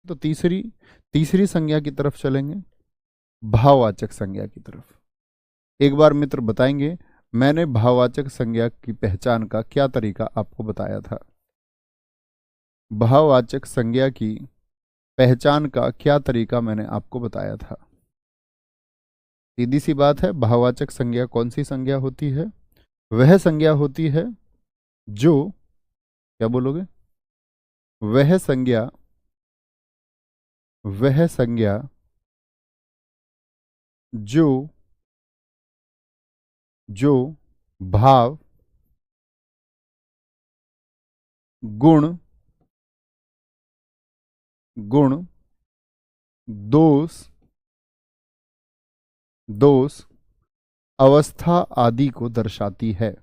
तो तीसरी तीसरी संज्ञा की तरफ चलेंगे, भाववाचक संज्ञा की तरफ। एक बार मित्र बताएंगे, मैंने भाववाचक संज्ञा की पहचान का क्या तरीका आपको बताया था? भाववाचक संज्ञा की पहचान का क्या तरीका मैंने आपको बताया था? सीधी सी बात है, भाववाचक संज्ञा कौन सी संज्ञा होती है? वह संज्ञा होती है जो, क्या बोलोगे? वह संज्ञा, वह संज्ञा जो जो भाव, गुण, गुण, दोष, दोष, अवस्था आदि को दर्शाती है।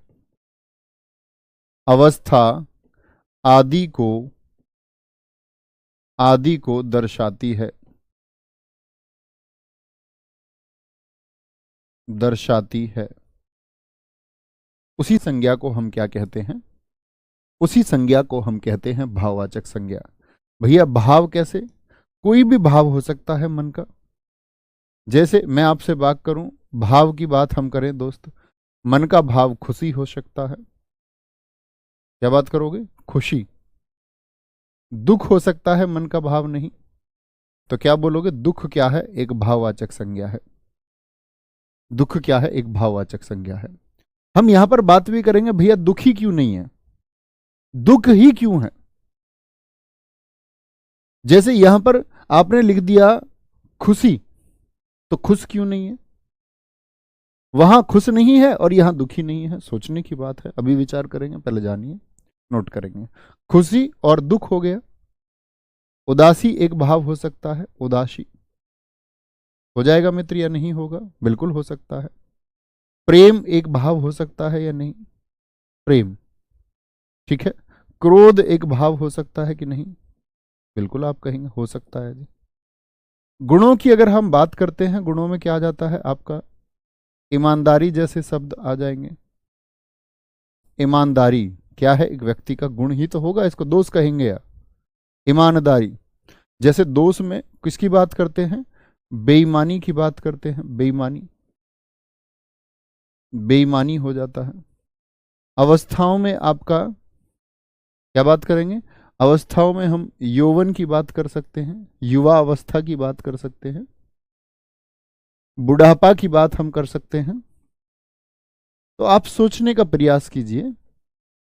अवस्था आदि को दर्शाती है, दर्शाती है। उसी संज्ञा को हम क्या कहते हैं? उसी संज्ञा को हम कहते हैं भाववाचक संज्ञा। भैया भाव कैसे? कोई भी भाव हो सकता है मन का। जैसे मैं आपसे बात करूं, भाव की बात हम करें दोस्त, मन का भाव खुशी हो सकता है। क्या बात करोगे? खुशी। दुख हो सकता है, मन का भाव नहीं। तो क्या बोलोगे? दुख क्या है? एक भाववाचक संज्ञा है। दुख क्या है? एक भाववाचक संज्ञा है। हम यहां पर बात भी करेंगे, भैया दुख ही क्यों नहीं है, दुख ही क्यों है। जैसे यहां पर आपने लिख दिया खुशी, तो खुश क्यों नहीं है? वहां खुश नहीं है और यहां दुखी नहीं है। सोचने की बात है, अभी विचार करेंगे, पहले जानिए, नोट करेंगे। खुशी और दुख हो गया। उदासी एक भाव हो सकता है, उदासी हो जाएगा मित्र या नहीं होगा? बिल्कुल हो सकता है। प्रेम एक भाव हो सकता है या नहीं? प्रेम, ठीक है। क्रोध एक भाव हो सकता है कि नहीं? बिल्कुल आप कहेंगे हो सकता है जी। गुणों की अगर हम बात करते हैं, गुणों में क्या आ जाता है आपका? ईमानदारी जैसे शब्द आ जाएंगे। ईमानदारी क्या है? एक व्यक्ति का गुण ही तो होगा, इसको दोष कहेंगे या? ईमानदारी। जैसे दोष में किसकी बात करते हैं? बेईमानी की बात करते हैं, बेईमानी, बेईमानी हो जाता है। अवस्थाओं में आपका क्या बात करेंगे? अवस्थाओं में हम यौवन की बात कर सकते हैं, युवा अवस्था की बात कर सकते हैं, बुढ़ापा की बात हम कर सकते हैं। तो आप सोचने का प्रयास कीजिए।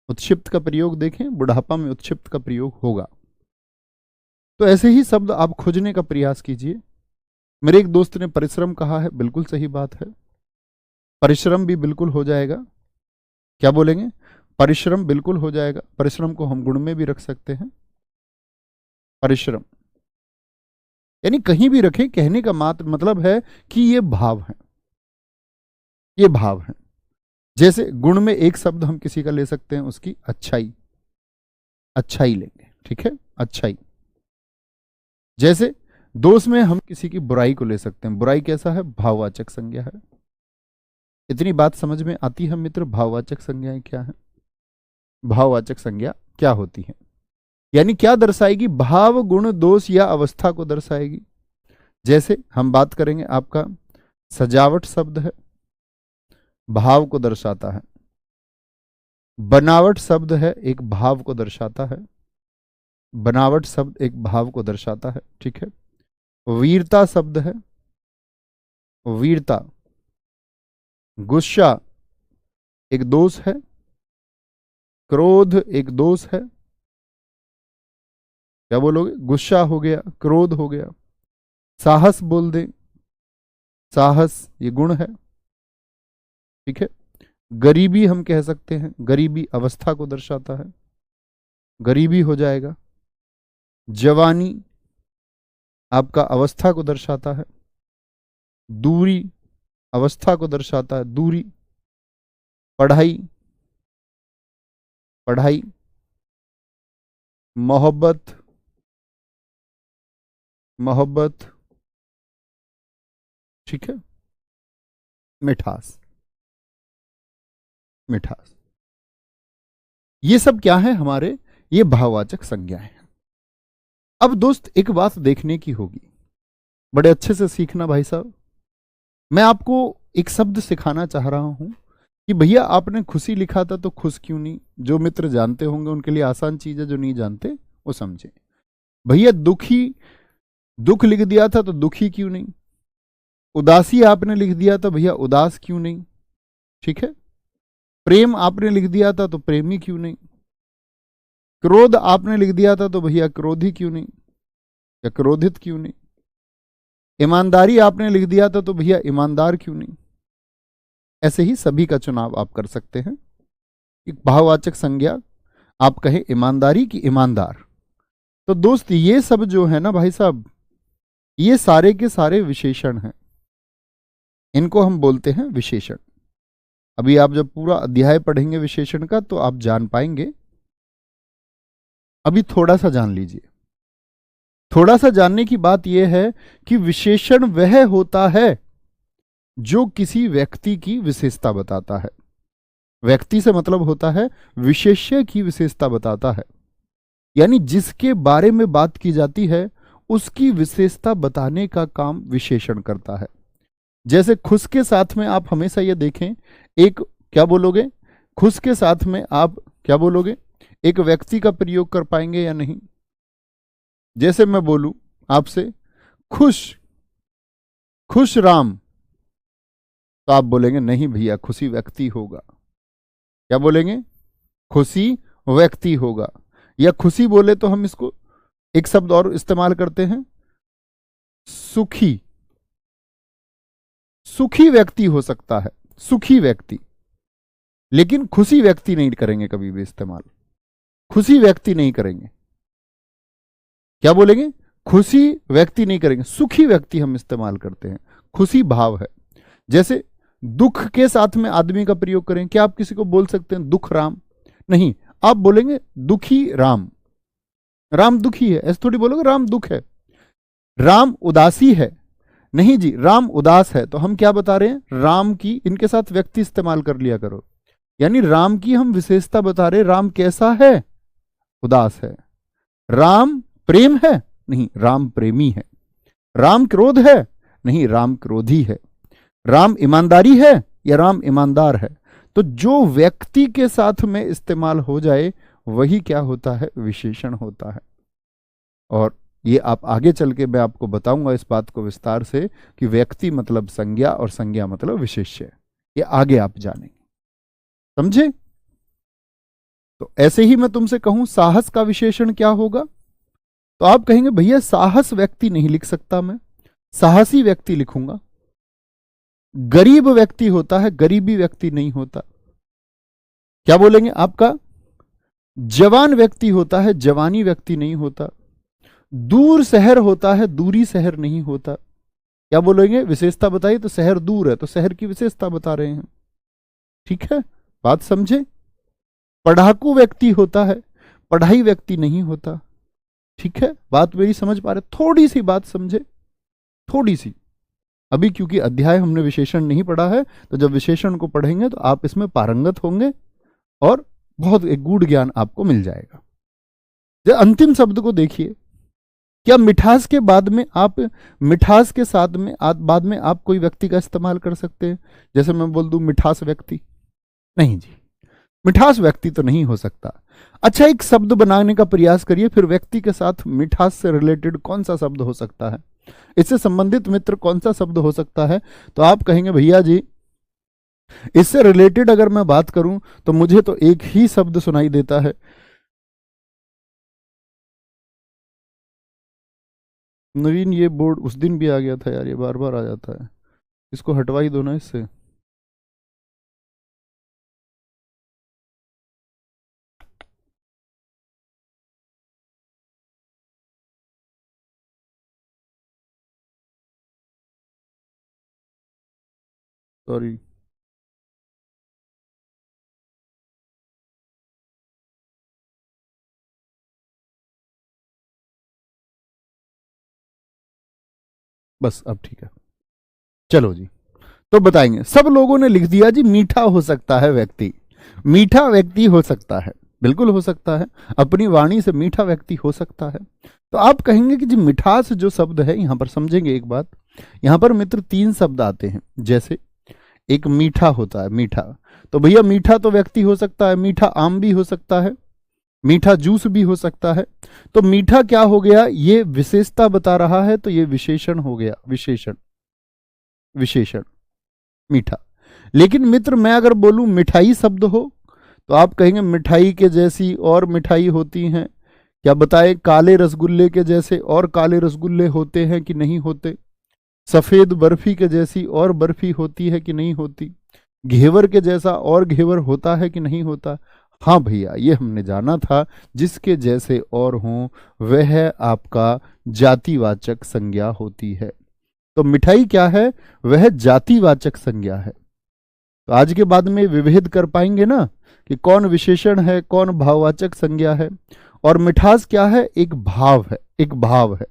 उत्क्षिप्त का प्रयोग देखें, बुढ़ापा में उत्क्षिप्त का प्रयोग होगा। तो ऐसे ही शब्द आप खोजने का प्रयास कीजिए। मेरे एक दोस्त ने परिश्रम कहा है, बिल्कुल सही बात है। परिश्रम भी बिल्कुल हो जाएगा। क्या बोलेंगे? परिश्रम बिल्कुल हो जाएगा। परिश्रम को हम गुण में भी रख सकते हैं। परिश्रम यानी कहीं भी रखें, कहने का मात्र मतलब है कि ये भाव है, ये भाव है। जैसे गुण में एक शब्द हम किसी का ले सकते हैं, उसकी अच्छाई, अच्छाई लेंगे, ठीक है, अच्छाई। जैसे दोष में हम किसी की बुराई को ले सकते हैं। बुराई कैसा है? भाववाचक संज्ञा है। इतनी बात समझ में आती है मित्र, भाववाचक संज्ञाएं क्या है? भाववाचक संज्ञा क्या होती है, यानी क्या दर्शाएगी? भाव, गुण, दोष या अवस्था को दर्शाएगी। जैसे हम बात करेंगे, आपका सजावट शब्द है, भाव को दर्शाता है। बनावट शब्द है, एक भाव को दर्शाता है। बनावट शब्द एक भाव को दर्शाता है, ठीक है। वीरता शब्द है, वीरता। गुस्सा एक दोष है, क्रोध एक दोष है। क्या बोलोगे? गुस्सा हो गया, क्रोध हो गया। साहस बोल दें, साहस ये गुण है, ठीक है। गरीबी हम कह सकते हैं, गरीबी अवस्था को दर्शाता है, गरीबी हो जाएगा। जवानी आपका अवस्था को दर्शाता है। दूरी अवस्था को दर्शाता है, दूरी। पढ़ाई, पढ़ाई। मोहब्बत, मोहब्बत, ठीक है। मिठास, मिठास। ये सब क्या है हमारे? ये भाववाचक संज्ञाएं हैं। अब दोस्त एक बात देखने की होगी, बड़े अच्छे से सीखना भाई साहब। मैं आपको एक शब्द सिखाना चाह रहा हूं कि भैया आपने खुशी लिखा था तो खुश क्यों नहीं। जो मित्र जानते होंगे उनके लिए आसान चीज है, जो नहीं जानते वो समझे। भैया दुख लिख दिया था तो दुखी क्यों नहीं। उदासी आपने लिख दिया था, भैया उदास क्यों नहीं। ठीक है। प्रेम आपने लिख दिया था तो प्रेमी क्यों नहीं। क्रोध आपने लिख दिया था तो भैया क्रोधी क्यों नहीं, या क्रोधित क्यों नहीं। ईमानदारी आपने लिख दिया था तो भैया ईमानदार क्यों नहीं। ऐसे ही सभी का चुनाव आप कर सकते हैं। एक भाववाचक संज्ञा आप कहें ईमानदारी की ईमानदार। तो दोस्त ये सब जो है ना भाई साहब, ये सारे के सारे विशेषण हैं, इनको हम बोलते हैं विशेषण। अभी आप जब पूरा अध्याय पढ़ेंगे विशेषण का तो आप जान पाएंगे। अभी थोड़ा सा जान लीजिए। थोड़ा सा जानने की बात यह है कि विशेषण वह होता है जो किसी व्यक्ति की विशेषता बताता है। व्यक्ति से मतलब होता है विशेष्य की विशेषता बताता है, यानी जिसके बारे में बात की जाती है उसकी विशेषता बताने का काम विशेषण करता है। जैसे खुश के साथ में आप हमेशा ये देखें, एक क्या बोलोगे, खुश के साथ में आप क्या बोलोगे, एक व्यक्ति का प्रयोग कर पाएंगे या नहीं। जैसे मैं बोलूं आपसे खुश राम, तो आप बोलेंगे नहीं भैया खुशी व्यक्ति होगा। क्या बोलेंगे, खुशी व्यक्ति होगा। या खुशी बोले तो हम इसको एक शब्द और इस्तेमाल करते हैं, सुखी व्यक्ति हो सकता है, सुखी व्यक्ति। लेकिन खुशी व्यक्ति नहीं करेंगे कभी भी इस्तेमाल, खुशी व्यक्ति नहीं करेंगे। क्या बोलेंगे, खुशी व्यक्ति नहीं करेंगे, सुखी व्यक्ति हम इस्तेमाल करते हैं। खुशी भाव है। जैसे दुख के साथ में आदमी का प्रयोग करें, क्या आप किसी को बोल सकते हैं दुख राम, नहीं, आप बोलेंगे दुखी राम। राम दुखी है ऐसे थोड़ी बोलोगे राम दुख है। राम उदासी है, नहीं जी राम उदास है। तो हम क्या बता रहे हैं, राम की, इनके साथ व्यक्ति इस्तेमाल कर लिया करो, यानी राम की हम विशेषता बता रहे, राम कैसा है, उदास है। राम प्रेम है, नहीं राम प्रेमी है। राम क्रोध है, नहीं राम क्रोधी है। राम ईमानदारी है या राम ईमानदार है। तो जो व्यक्ति के साथ में इस्तेमाल हो जाए वही क्या होता है, विशेषण होता है। और ये आप आगे चल के मैं आपको बताऊंगा इस बात को विस्तार से कि व्यक्ति मतलब संज्ञा और संज्ञा मतलब विशेष्य। ये आगे आप जानेंगे, समझे। तो ऐसे ही मैं तुमसे कहूं साहस का विशेषण क्या होगा, तो आप कहेंगे भैया साहस व्यक्ति नहीं लिख सकता, मैं साहसी व्यक्ति लिखूंगा। गरीब व्यक्ति होता है, गरीबी व्यक्ति नहीं होता। क्या बोलेंगे, आपका जवान व्यक्ति होता है, जवानी व्यक्ति नहीं होता। दूर शहर होता है, दूरी शहर नहीं होता। क्या बोलेंगे, विशेषता बताइए, तो शहर दूर है तो शहर की विशेषता बता रहे हैं। ठीक है, बात समझे। पढ़ाकू व्यक्ति होता है, पढ़ाई व्यक्ति नहीं होता। ठीक है, बात मेरी समझ पा रहे, थोड़ी सी बात समझे, थोड़ी सी। अभी क्योंकि अध्याय हमने विशेषण नहीं पढ़ा है, तो जब विशेषण को पढ़ेंगे तो आप इसमें पारंगत होंगे और बहुत एक गूढ़ ज्ञान आपको मिल जाएगा। जब अंतिम शब्द को देखिए, क्या मिठास के बाद में आप, मिठास के साथ में बाद में आप कोई व्यक्ति का इस्तेमाल कर सकते हैं। जैसे मैं बोल दूं मिठास व्यक्ति, नहीं जी, मिठास व्यक्ति तो नहीं हो सकता। अच्छा, एक शब्द बनाने का प्रयास करिए, फिर व्यक्ति के साथ मिठास से रिलेटेड कौन सा शब्द हो सकता है, इससे संबंधित मित्र कौन सा शब्द हो सकता है। तो आप कहेंगे भैया जी इससे रिलेटेड अगर मैं बात करूं तो मुझे तो एक ही शब्द सुनाई देता है, नवीन ये बोर्ड उस दिन भी आ गया था यार, ये बार बार आ जाता है, इसको हटवा ही दो ना इससे। सॉरी, बस अब ठीक है, चलो जी। तो बताएंगे, सब लोगों ने लिख दिया जी मीठा हो सकता है व्यक्ति, मीठा व्यक्ति हो सकता है। बिल्कुल हो सकता है, अपनी वाणी से मीठा व्यक्ति हो सकता है। तो आप कहेंगे कि जी मिठास जो शब्द है, यहां पर समझेंगे एक बात, यहां पर मित्र 3 शब्द आते हैं। जैसे एक मीठा होता है, मीठा, तो भैया मीठा तो व्यक्ति हो सकता है, मीठा आम भी हो सकता है, मीठा जूस भी हो सकता है। तो मीठा क्या हो गया, ये विशेषता बता रहा है, तो ये विशेषण हो गया, विशेषण, विशेषण मीठा। लेकिन मित्र मैं अगर बोलूं मिठाई शब्द हो, तो आप कहेंगे मिठाई के जैसी और मिठाई होती हैं, क्या बताए, काले रसगुल्ले के जैसे और काले रसगुल्ले होते हैं कि नहीं होते, सफेद बर्फी के जैसी और बर्फी होती है कि नहीं होती, घेवर के जैसा और घेवर होता है कि नहीं होता। हाँ भैया, ये हमने जाना था, जिसके जैसे और हों वह आपका जातिवाचक संज्ञा होती है। तो मिठाई क्या है, वह जातिवाचक संज्ञा है। तो आज के बाद में विभेद कर पाएंगे ना कि कौन विशेषण है, कौन भाववाचक संज्ञा है। और मिठास क्या है, एक भाव है, एक भाव है।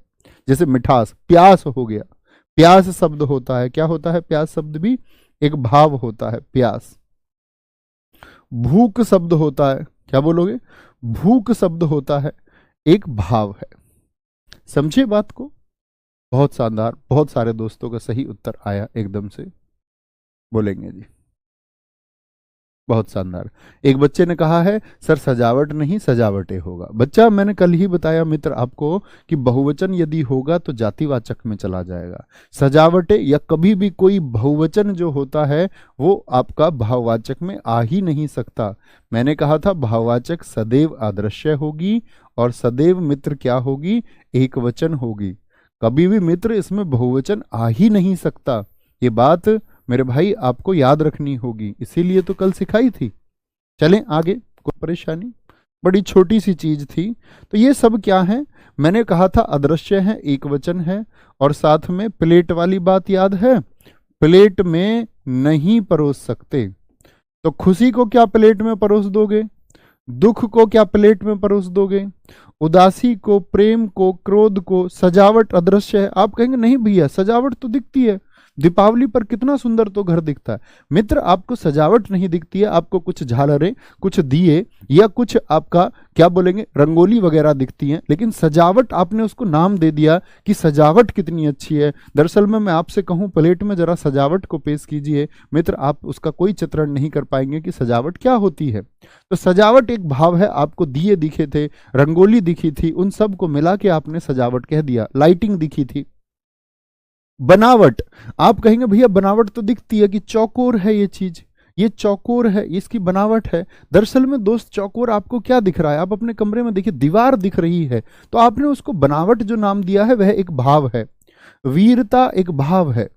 जैसे मिठास, प्यास हो गया, प्यास शब्द होता है, क्या होता है, प्यास शब्द भी एक भाव होता है, प्यास। भूख शब्द होता है, क्या बोलोगे, भूख शब्द होता है, एक भाव है। समझे बात को? बहुत शानदार, बहुत सारे दोस्तों का सही उत्तर आया एकदम से, बोलेंगे जी, बहुत शानदार। एक बच्चे ने कहा है सर सजावट नहीं सजावटे होगा। बच्चा मैंने कल ही बताया मित्र आपको कि बहुवचन यदि होगा तो जातिवाचक में चला जाएगा। सजावटे या कभी भी कोई बहुवचन जो होता है वो आपका भाववाचक में आ ही नहीं सकता। मैंने कहा था भाववाचक सदैव अदृश्य होगी और सदैव मित्र क्या होगी, एक वचन होगी। कभी भी मित्र इसमें बहुवचन आ ही नहीं सकता। ये बात मेरे भाई आपको याद रखनी होगी, इसीलिए तो कल सिखाई थी। चलें आगे, कोई परेशानी, बड़ी छोटी सी चीज थी। तो ये सब क्या है, मैंने कहा था अदृश्य है, एक वचन है, और साथ में प्लेट वाली बात याद है, प्लेट में नहीं परोस सकते। तो खुशी को क्या प्लेट में परोस दोगे, दुख को क्या प्लेट में परोस दोगे, उदासी को, प्रेम को, क्रोध को। सजावट अदृश्य है। आप कहेंगे नहीं भैया सजावट तो दिखती है, दीपावली पर कितना सुंदर तो घर दिखता है। मित्र आपको सजावट नहीं दिखती है, आपको कुछ झालरें, कुछ दिए या कुछ आपका क्या बोलेंगे रंगोली वगैरह दिखती हैं, लेकिन सजावट आपने उसको नाम दे दिया कि सजावट कितनी अच्छी है। दरअसल में मैं आपसे कहूं प्लेट में जरा सजावट को पेश कीजिए मित्र, आप उसका कोई चित्रण नहीं कर पाएंगे कि सजावट क्या होती है। तो सजावट एक भाव है। आपको दिए दिखे थे, रंगोली दिखी थी, उन सब को मिला के आपने सजावट कह दिया। लाइटिंग दिखी थी। बनावट, आप कहेंगे भैया बनावट तो दिखती है कि चौकोर है ये चीज, ये चौकोर है, इसकी बनावट है। दरअसल में दोस्त चौकोर आपको क्या दिख रहा है, आप अपने कमरे में देखिए दीवार दिख रही है, तो आपने उसको बनावट जो नाम दिया है वह एक भाव है। वीरता एक भाव है,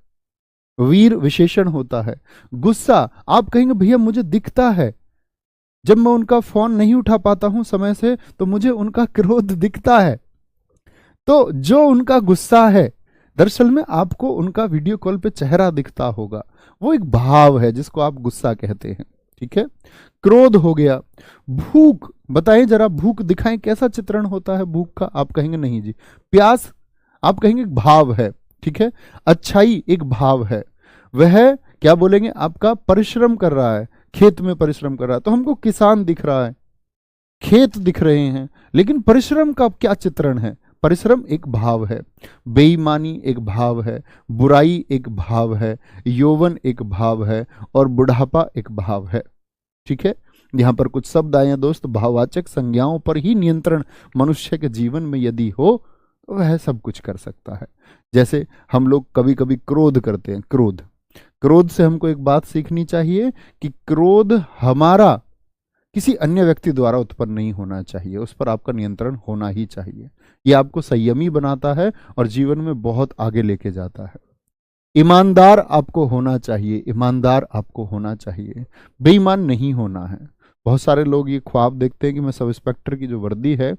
वीर विशेषण होता है। गुस्सा, आप कहेंगे भैया मुझे दिखता है, जब मैं उनका फोन नहीं उठा पाता हूं समय से तो मुझे उनका क्रोध दिखता है। तो जो उनका गुस्सा है, दरअसल में आपको उनका वीडियो कॉल पे चेहरा दिखता होगा, वो एक भाव है जिसको आप गुस्सा कहते हैं। ठीक है, क्रोध हो गया। भूख, बताएं जरा भूख दिखाएं, कैसा चित्रण होता है भूख का, आप कहेंगे नहीं जी। प्यास, आप कहेंगे भाव है। ठीक है, अच्छाई एक भाव है, वह क्या बोलेंगे आपका परिश्रम कर रहा है, खेत में परिश्रम कर रहा है। तो हमको किसान दिख रहा है, खेत दिख रहे हैं, लेकिन परिश्रम का क्या चित्रण है, परिश्रम एक भाव है। बेईमानी एक भाव है, बुराई एक भाव है, यौवन एक भाव है, और बुढ़ापा एक भाव है। ठीक है, यहां पर कुछ शब्द आए हैं दोस्त, भाववाचक संज्ञाओं पर ही नियंत्रण मनुष्य के जीवन में यदि हो तो वह सब कुछ कर सकता है। जैसे हम लोग कभी कभी क्रोध करते हैं, क्रोध, क्रोध से हमको एक बात सीखनी चाहिए कि क्रोध हमारा किसी अन्य व्यक्ति द्वारा उत्पन्न नहीं होना चाहिए, उस पर आपका नियंत्रण होना ही चाहिए। यह आपको संयमी बनाता है और जीवन में बहुत आगे लेके जाता है। ईमानदार आपको होना चाहिए, ईमानदार आपको होना चाहिए, बेईमान नहीं होना है। बहुत सारे लोग ये ख्वाब देखते हैं कि मैं सब इंस्पेक्टर की जो वर्दी है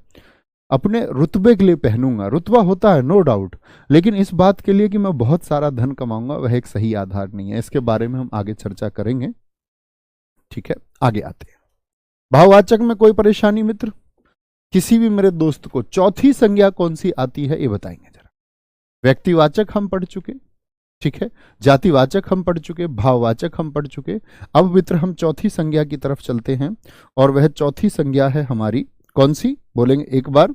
अपने रुतबे के लिए पहनूंगा। रुतबा होता है नो डाउट, लेकिन इस बात के लिए कि मैं बहुत सारा धन कमाऊंगा वह एक सही आधार नहीं है। इसके बारे में हम आगे चर्चा करेंगे। ठीक है, आगे आते हैं। भाववाचक में कोई परेशानी मित्र? किसी भी मेरे दोस्त को चौथी संज्ञा कौन सी आती है ये बताएंगे जरा। व्यक्तिवाचक हम पढ़ चुके, ठीक है, जातिवाचक हम पढ़ चुके, भाववाचक हम पढ़ चुके। अब मित्र हम चौथी संज्ञा की तरफ चलते हैं, और वह चौथी संज्ञा है हमारी कौन सी, बोलेंगे एक बार।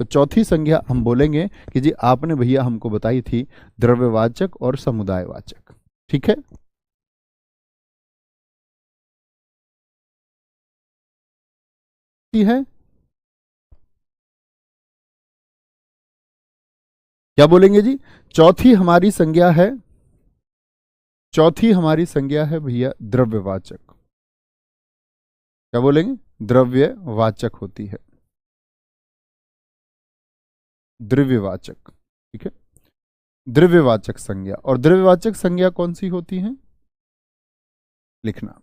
तो चौथी संज्ञा हम बोलेंगे कि जी आपने भैया हमको बताई थी द्रव्यवाचक और समुदायवाचक। ठीक है, है क्या बोलेंगे जी, चौथी हमारी संज्ञा है, चौथी हमारी संज्ञा है भैया द्रव्यवाचक। क्या बोलेंगे, द्रव्यवाचक होती है, द्रव्यवाचक। ठीक है, द्रव्यवाचक संज्ञा। और द्रव्यवाचक संज्ञा कौन सी होती है, लिखना,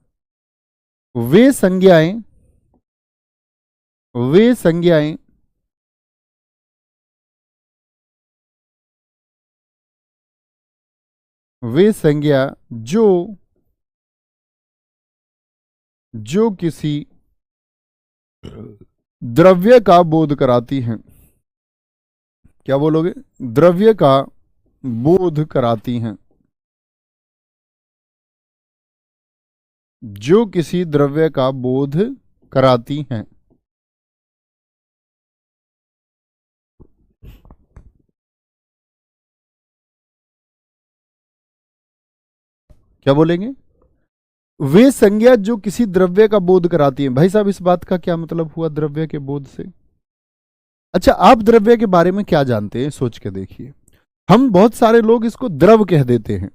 वे संज्ञाएं, वे संज्ञाएं वे संज्ञा जो जो किसी द्रव्य का बोध कराती हैं। क्या बोलोगे, द्रव्य का बोध कराती हैं, जो किसी द्रव्य का बोध कराती हैं। क्या बोलेंगे, वे संज्ञा जो किसी द्रव्य का बोध कराती है। भाई साहब इस बात का क्या मतलब हुआ द्रव्य के बोध से? अच्छा, आप द्रव्य के बारे में क्या जानते हैं, सोच के देखिए। हम बहुत सारे लोग इसको द्रव कह देते हैं,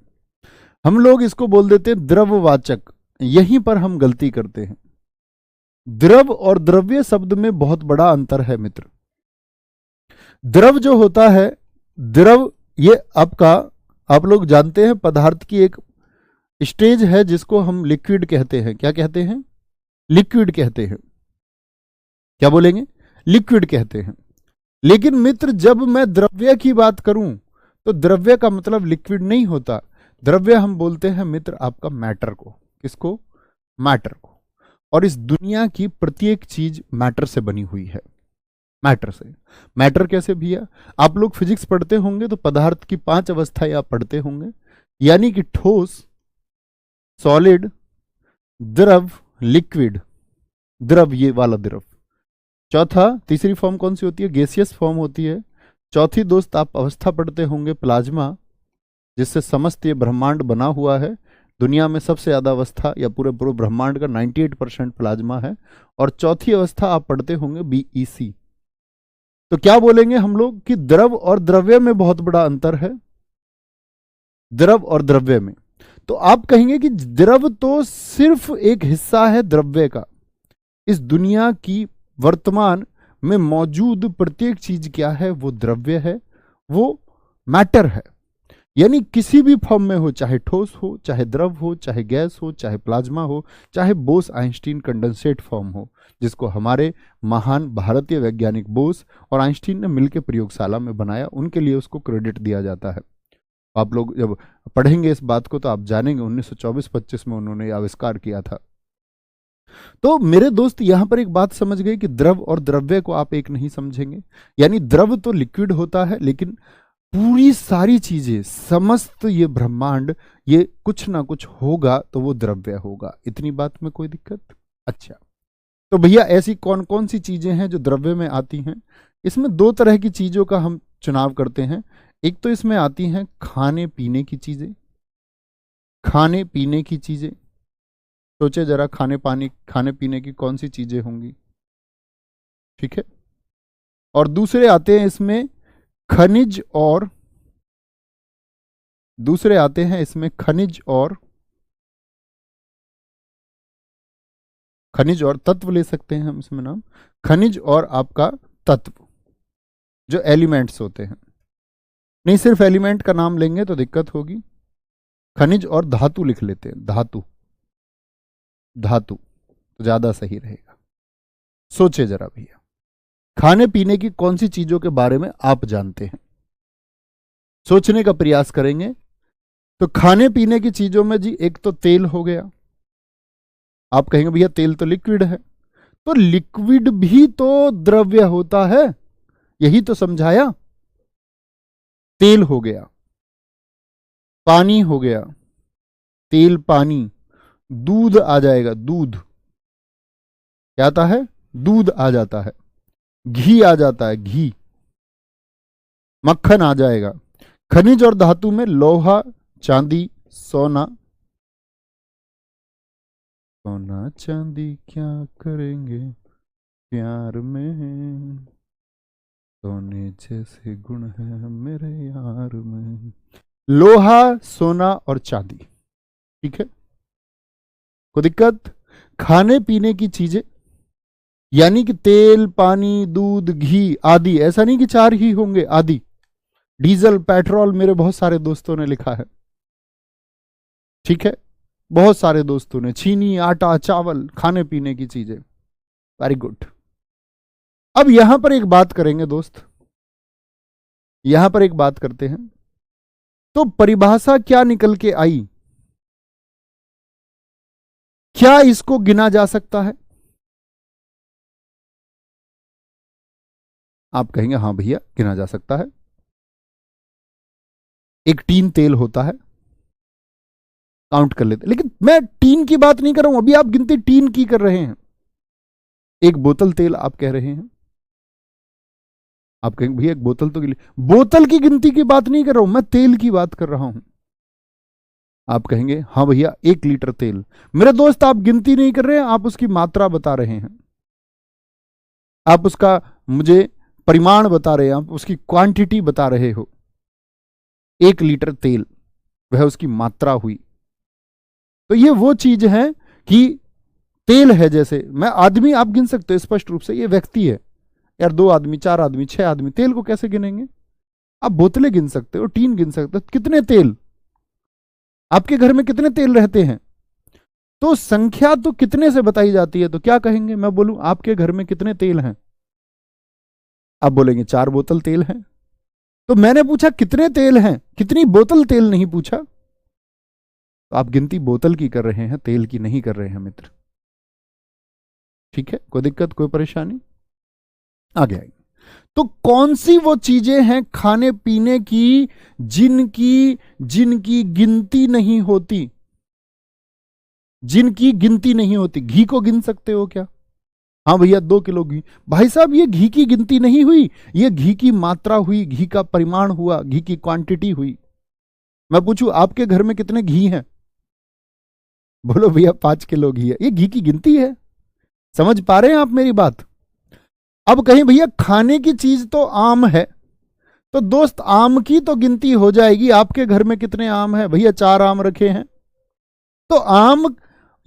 हम लोग इसको बोल देते हैं द्रववाचक। यहीं पर हम गलती करते हैं। द्रव और द्रव्य शब्द में बहुत बड़ा अंतर है मित्र। द्रव जो होता है, द्रव ये आपका, आप लोग जानते हैं पदार्थ की एक स्टेज है जिसको हम लिक्विड कहते हैं। क्या कहते हैं, लिक्विड कहते हैं। क्या बोलेंगे, लिक्विड कहते हैं। लेकिन मित्र जब मैं द्रव्य की बात करूं तो द्रव्य का मतलब लिक्विड नहीं होता। द्रव्य हम बोलते हैं मित्र आपका मैटर को। किसको, मैटर को। और इस दुनिया की प्रत्येक चीज मैटर से बनी हुई है, मैटर से। मैटर कैसे भैया, आप लोग फिजिक्स पढ़ते होंगे तो पदार्थ की 5 अवस्थाएं आप पढ़ते होंगे, यानी कि ठोस, सॉलिड, द्रव, लिक्विड। द्रव ये वाला द्रव। चौथा, तीसरी फॉर्म कौन सी होती है, गैसियस फॉर्म होती है। चौथी दोस्त आप अवस्था पढ़ते होंगे प्लाज्मा, जिससे समस्त ये ब्रह्मांड बना हुआ है। दुनिया में सबसे ज्यादा अवस्था या पूरे पूरे ब्रह्मांड का 98% प्लाज्मा है। और चौथी अवस्था आप पढ़ते होंगे बीईसी। तो क्या बोलेंगे हम लोग कि द्रव और द्रव्य में बहुत बड़ा अंतर है, द्रव और द्रव्य में। तो आप कहेंगे कि द्रव तो सिर्फ एक हिस्सा है द्रव्य का। इस दुनिया की वर्तमान में मौजूद प्रत्येक चीज क्या है, वो द्रव्य है, वो मैटर है। यानी किसी भी फॉर्म में हो, चाहे ठोस हो, चाहे द्रव हो, चाहे गैस हो, चाहे प्लाज्मा हो, चाहे बोस आइंस्टीन कंडेंसेट फॉर्म हो, जिसको हमारे महान भारतीय वैज्ञानिक बोस और आइंस्टीन ने मिलकर प्रयोगशाला में बनाया, उनके लिए उसको क्रेडिट दिया जाता है। आप लोग जब पढ़ेंगे इस बात को तो आप जानेंगे 1924-25 में उन्होंने आविष्कार किया था। तो मेरे दोस्त यहां पर एक बात समझ गए कि द्रव और द्रव्य को आप एक नहीं समझेंगे। यानी द्रव तो लिक्विड होता है, लेकिन पूरी सारी चीजें, समस्त ये ब्रह्मांड, ये कुछ ना कुछ होगा तो वो द्रव्य होगा। इतनी बात में कोई दिक्कत? अच्छा, तो भैया ऐसी कौन कौन सी चीजें हैं जो द्रव्य में आती हैं? इसमें 2 तरह की चीजों का हम चुनाव करते हैं। एक तो इसमें आती हैं खाने पीने की चीजें, खाने पीने की चीजें। सोचे जरा, खाने पीने की कौन सी चीजें होंगी? ठीक है। और दूसरे आते हैं इसमें खनिज, और दूसरे आते हैं इसमें खनिज और तत्व ले सकते हैं हम इसमें नाम, खनिज और आपका तत्व, जो एलिमेंट्स होते हैं। नहीं, सिर्फ एलिमेंट का नाम लेंगे तो दिक्कत होगी। खनिज और धातु लिख लेते हैं, धातु, धातु तो ज्यादा सही रहेगा। सोचे जरा भैया, खाने पीने की कौन सी चीजों के बारे में आप जानते हैं? सोचने का प्रयास करेंगे तो खाने पीने की चीजों में जी एक तो तेल हो गया। आप कहेंगे भैया तेल तो लिक्विड है, तो लिक्विड भी तो द्रव्य होता है, यही तो समझाया। तेल हो गया, पानी हो गया, तेल पानी, दूध आ जाएगा, दूध क्या आता है, दूध आ जाता है, घी आ जाता है, घी, मक्खन आ जाएगा। खनिज और धातु में लोहा, चांदी, सोना, सोना चांदी क्या करेंगे प्यार में, सोने जैसे गुण है मेरे यार में। लोहा, सोना और चांदी, ठीक है, कोई दिक्कत। खाने पीने की चीजें, यानी कि तेल, पानी, दूध, घी आदि, ऐसा नहीं कि चार ही होंगे, आदि, डीजल, पेट्रोल, मेरे बहुत सारे दोस्तों ने लिखा है, ठीक है, बहुत सारे दोस्तों ने, चीनी, आटा, चावल, खाने पीने की चीजें, वेरी गुड। अब यहां पर एक बात करेंगे दोस्त, यहां पर एक बात करते हैं, तो परिभाषा क्या निकल के आई, क्या इसको गिना जा सकता है? आप कहेंगे हां भैया गिना जा सकता है। एक टीन तेल होता है, काउंट कर लेते, लेकिन मैं टीन की बात नहीं कर रहा हूं, अभी आप गिनती टीन की कर रहे हैं। एक बोतल तेल आप कह रहे हैं, आप कहेंगे भैया एक बोतल तो बोतल की गिनती की बात नहीं कर रहा हूं, मैं तेल की बात कर रहा हूं। आप कहेंगे हाँ भैया 1 लीटर तेल, मेरे दोस्त आप गिनती नहीं कर रहे हैं, आप उसकी मात्रा बता रहे हैं, आप उसका मुझे परिमाण बता रहे हैं, आप उसकी क्वांटिटी बता रहे हो। 1 लीटर तेल वह उसकी मात्रा हुई। तो ये वो चीज है कि तेल है, जैसे मैं आदमी आप गिन सकते हो स्पष्ट रूप से, ये व्यक्ति है यार, 2 आदमी, 4 आदमी, 6 आदमी, तेल को कैसे गिनेंगे? आप बोतलें गिन सकते हो, टीन गिन सकते हो, कितने तेल आपके घर में, कितने तेल रहते हैं? तो संख्या तो कितने से बताई जाती है, तो क्या कहेंगे, मैं बोलूं आपके घर में कितने तेल हैं, आप बोलेंगे 4 बोतल तेल हैं। तो मैंने पूछा कितने तेल हैं, कितनी बोतल तेल नहीं पूछा। तो आप गिनती बोतल की कर रहे हैं, तेल की नहीं कर रहे हैं मित्र, ठीक है, कोई दिक्कत, कोई परेशानी? आगे आएंगे। तो कौन सी वो चीजें हैं खाने पीने की जिनकी जिनकी गिनती नहीं होती, जिनकी गिनती नहीं होती? घी को गिन सकते हो क्या? हाँ भैया 2 किलो घी, भाई साहब ये घी की गिनती नहीं हुई, ये घी की मात्रा हुई, घी का परिमाण हुआ, घी की क्वांटिटी हुई। मैं पूछूं आपके घर में कितने घी हैं, बोलो भैया 5 किलो घी है, ये घी की गिनती है। समझ पा रहे हैं आप मेरी बात? अब कहीं भैया खाने की चीज तो आम है, तो दोस्त आम की तो गिनती हो जाएगी, आपके घर में कितने आम है? भैया 4 आम रखे हैं। तो आम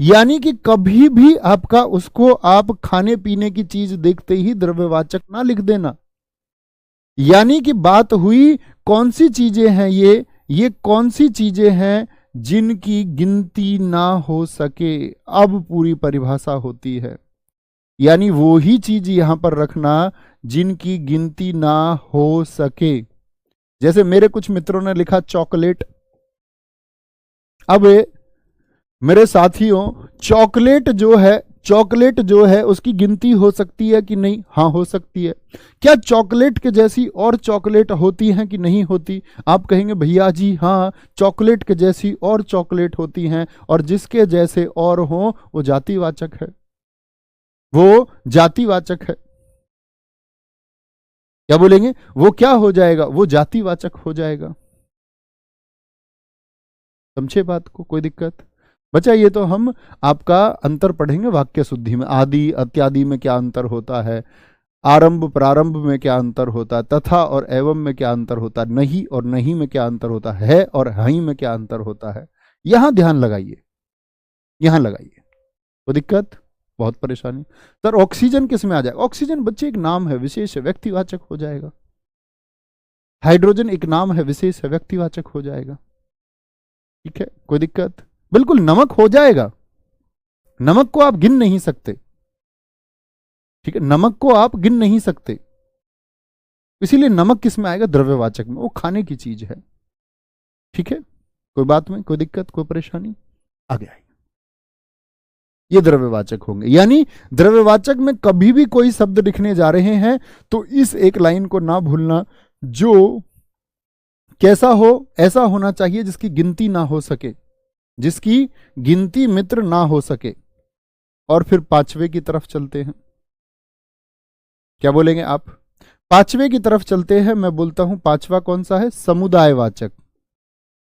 यानी कि कभी भी आपका उसको आप खाने पीने की चीज देखते ही द्रव्यवाचक ना लिख देना। यानी कि बात हुई कौन सी चीजें हैं, ये कौन सी चीजें हैं जिनकी गिनती ना हो सके, अब पूरी परिभाषा होती है। यानी वो ही चीज यहां पर रखना जिनकी गिनती ना हो सके। जैसे मेरे कुछ मित्रों ने लिखा चॉकलेट। अब मेरे साथियों चॉकलेट जो है उसकी गिनती हो सकती है कि नहीं? हाँ हो सकती है। क्या चॉकलेट के जैसी और चॉकलेट होती हैं कि नहीं होती? आप कहेंगे भैया जी हाँ, चॉकलेट के जैसी और चॉकलेट होती हैं, और जिसके जैसे और हो वो जातिवाचक है, वो जातिवाचक है। क्या बोलेंगे? वो क्या हो जाएगा? वो जातिवाचक हो जाएगा। समझे बात को? कोई दिक्कत? बच्चा ये तो हम आपका अंतर पढ़ेंगे वाक्य शुद्धि में, आदि इत्यादि में क्या अंतर होता है, आरंभ प्रारंभ में क्या अंतर होता है, तथा और एवं में क्या अंतर होता है, नहीं और नहीं में क्या अंतर होता है, और हई में क्या अंतर होता है। यहां ध्यान लगाइए, यहां लगाइए। कोई दिक्कत? बहुत परेशानी? सर ऑक्सीजन किस में आ जाएगा? ऑक्सीजन बच्चे एक नाम है, विशेष है, व्यक्तिवाचक हो जाएगा। हाइड्रोजन एक नाम है, विशेष है, व्यक्तिवाचक हो जाएगा। ठीक है, कोई दिक्कत? बिल्कुल नमक हो जाएगा, नमक को आप गिन नहीं सकते। ठीक है, नमक को आप गिन नहीं सकते, इसीलिए नमक किस में आएगा? द्रव्यवाचक में, वो खाने की चीज है। ठीक है, कोई बात में, कोई दिक्कत, कोई परेशानी? आगे आइए। ये द्रव्यवाचक होंगे, यानी द्रव्यवाचक में कभी भी कोई शब्द लिखने जा रहे हैं तो इस एक लाइन को ना भूलना, जो कैसा हो? ऐसा होना चाहिए जिसकी गिनती ना हो सके, जिसकी गिनती मित्र ना हो सके। और फिर पांचवे की तरफ चलते हैं। क्या बोलेंगे आप? पांचवे की तरफ चलते हैं। मैं बोलता हूं पांचवा कौन सा है? समुदायवाचक,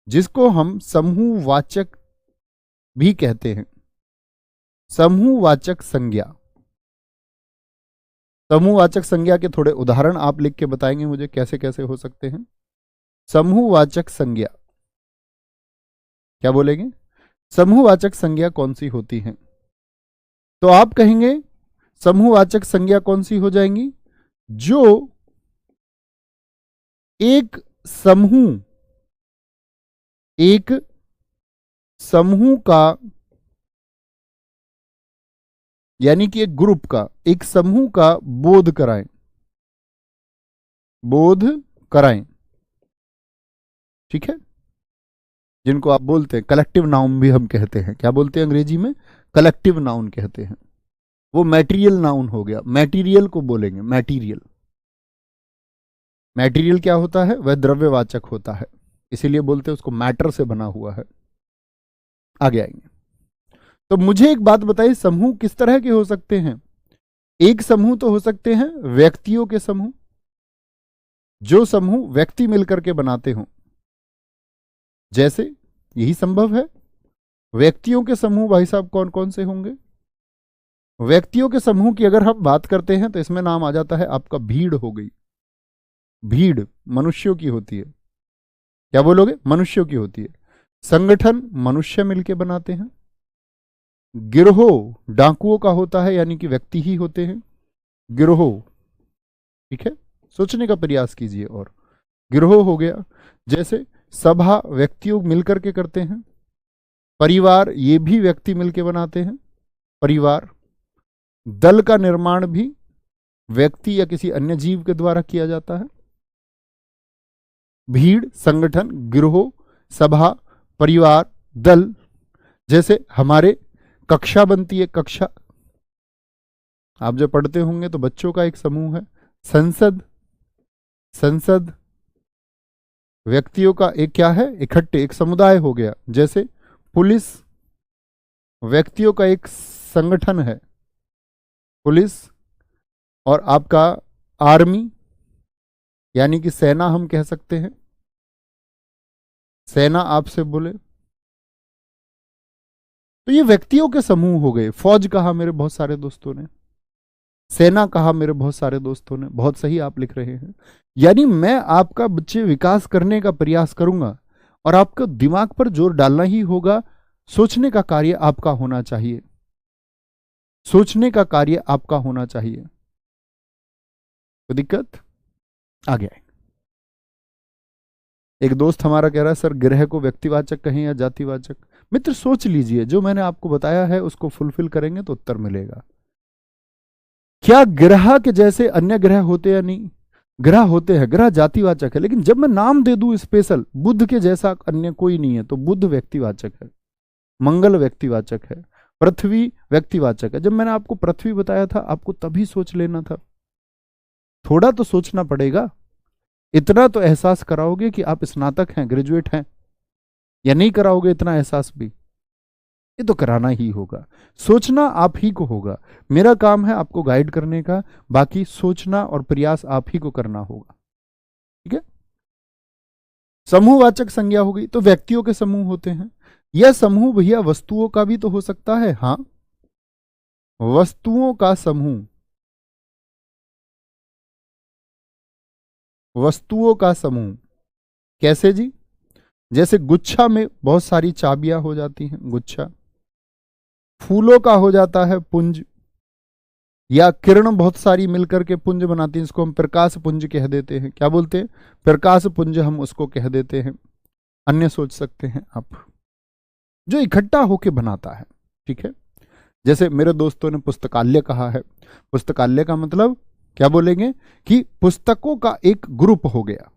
जिसको हम समूहवाचक भी कहते हैं। समूहवाचक संज्ञा। समूहवाचक संज्ञा के थोड़े उदाहरण आप लिख के बताएंगे मुझे कैसे कैसे हो सकते हैं। समूहवाचक संज्ञा, क्या बोलेंगे? समूहवाचक संज्ञा कौन सी होती है? तो आप कहेंगे समूहवाचक संज्ञा कौन सी हो जाएंगी? जो एक समूह, एक समूह का, यानी कि एक ग्रुप का, एक समूह का बोध कराएं, बोध कराएं। ठीक है? जिनको आप बोलते हैं कलेक्टिव नाउन भी हम कहते हैं। क्या बोलते हैं अंग्रेजी में? कलेक्टिव नाउन कहते हैं। वो मैटीरियल नाउन हो गया। मैटीरियल को बोलेंगे मैटीरियल। मैटीरियल क्या होता है? वह द्रव्यवाचक होता है, इसीलिए बोलते हैं उसको मैटर से बना हुआ है। आगे आएंगे। तो मुझे एक बात बताइए, समूह किस तरह के हो सकते हैं? एक समूह तो हो सकते हैं व्यक्तियों के समूह, जो समूह व्यक्ति मिलकर के बनाते हों। जैसे यही संभव है। व्यक्तियों के समूह भाई साहब कौन कौन से होंगे? व्यक्तियों के समूह की अगर हम बात करते हैं तो इसमें नाम आ जाता है आपका भीड़ हो गई। भीड़ मनुष्यों की होती है। क्या बोलोगे? मनुष्यों की होती है। संगठन मनुष्य मिलके बनाते हैं। गिरोह डाकुओं का होता है, यानी कि व्यक्ति ही होते हैं गिरोह। ठीक है? सोचने का प्रयास कीजिए। और गिरोह हो गया। जैसे सभा व्यक्तियों मिलकर के करते हैं। परिवार ये भी व्यक्ति मिलके बनाते हैं, परिवार। दल का निर्माण भी व्यक्ति या किसी अन्य जीव के द्वारा किया जाता है। भीड़, संगठन, गिरोह, सभा, परिवार, दल। जैसे हमारे कक्षा बनती है, कक्षा आप जब पढ़ते होंगे तो बच्चों का एक समूह है। संसद, संसद व्यक्तियों का एक क्या है? इकट्ठे, एक समुदाय हो गया। जैसे पुलिस व्यक्तियों का एक संगठन है, पुलिस। और आपका आर्मी, यानी कि सेना हम कह सकते हैं, सेना आपसे बोले तो ये व्यक्तियों के समूह हो गए। फौज कहा मेरे बहुत सारे दोस्तों ने, सेना कहा मेरे बहुत सारे दोस्तों ने। बहुत सही आप लिख रहे हैं। यानी मैं आपका बच्चे विकास करने का प्रयास करूंगा और आपका दिमाग पर जोर डालना ही होगा। सोचने का कार्य आपका होना चाहिए, सोचने का कार्य आपका होना चाहिए। कोई दिक्कत? आ गया। एक दोस्त हमारा कह रहा है सर ग्रह को व्यक्तिवाचक कहें या जातिवाचक? मित्र सोच लीजिए, जो मैंने आपको बताया है उसको फुलफिल करेंगे तो उत्तर मिलेगा। क्या ग्रह के जैसे अन्य ग्रह होते या नहीं? ग्रह होते हैं, ग्रह जातिवाचक है। लेकिन जब मैं नाम दे दूं स्पेशल, बुध के जैसा अन्य कोई नहीं है, तो बुध व्यक्तिवाचक है, मंगल व्यक्तिवाचक है, पृथ्वी व्यक्तिवाचक है। जब मैंने आपको पृथ्वी बताया था, आपको तभी सोच लेना था। थोड़ा तो सोचना पड़ेगा। इतना तो एहसास कराओगे कि आप स्नातक हैं, ग्रेजुएट हैं, या नहीं कराओगे इतना एहसास भी? ये तो कराना ही होगा। सोचना आप ही को होगा। मेरा काम है आपको गाइड करने का, बाकी सोचना और प्रयास आप ही को करना होगा। ठीक है? समूहवाचक संज्ञा हो गई। तो व्यक्तियों के समूह होते हैं। यह समूह भैया वस्तुओं का भी तो हो सकता है। हाँ, वस्तुओं का समूह, वस्तुओं का समूह। कैसे जी? जैसे गुच्छा में बहुत सारी चाबियां हो जाती हैं, गुच्छा। फूलों का हो जाता है पुंज, या किरण बहुत सारी मिलकर के पुंज बनाती हैं, इसको हम प्रकाश पुंज कह देते हैं। क्या बोलते हैं? प्रकाश पुंज हम उसको कह देते हैं। अन्य सोच सकते हैं आप, जो इकट्ठा होके बनाता है। ठीक है? जैसे मेरे दोस्तों ने पुस्तकालय कहा है। पुस्तकालय का मतलब क्या बोलेंगे? कि पुस्तकों का एक ग्रुप हो गया।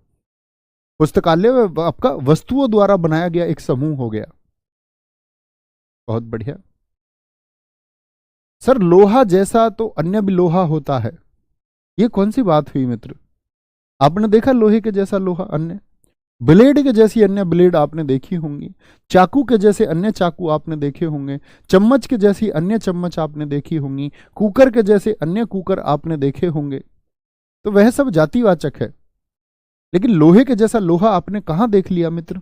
पुस्तकालय आपका वस्तुओं द्वारा बनाया गया एक समूह हो गया। बहुत बढ़िया। सर लोहा जैसा तो अन्य भी लोहा होता है, ये कौन सी बात हुई मित्र? आपने देखा लोहे के जैसा लोहा अन्य? ब्लेड के जैसी अन्य ब्लेड आपने देखी होंगी, चाकू के जैसे अन्य चाकू आपने देखे होंगे, चम्मच के जैसी अन्य चम्मच आपने देखी होंगी, कुकर के जैसे अन्य कुकर आपने देखे होंगे। तो वह सब जातिवाचक है। लेकिन लोहे के जैसा लोहा आपने कहां देख लिया मित्र?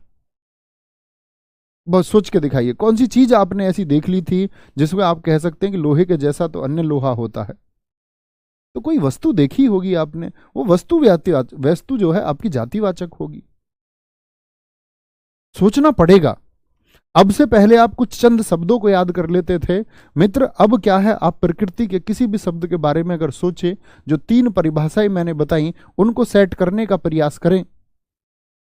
बहुत सोच के दिखाइए, कौन सी चीज आपने ऐसी देख ली थी जिसमें आप कह सकते हैं कि लोहे के जैसा तो अन्य लोहा होता है? तो कोई वस्तु देखी होगी आपने, वो वस्तु जो है आपकी जातिवाचक होगी। सोचना पड़ेगा। अब से पहले आप कुछ चंद शब्दों को याद कर लेते थे मित्र, अब क्या है, आप प्रकृति के किसी भी शब्द के बारे में अगर सोचे, जो 3 परिभाषाएं मैंने बताई उनको सेट करने का प्रयास करें,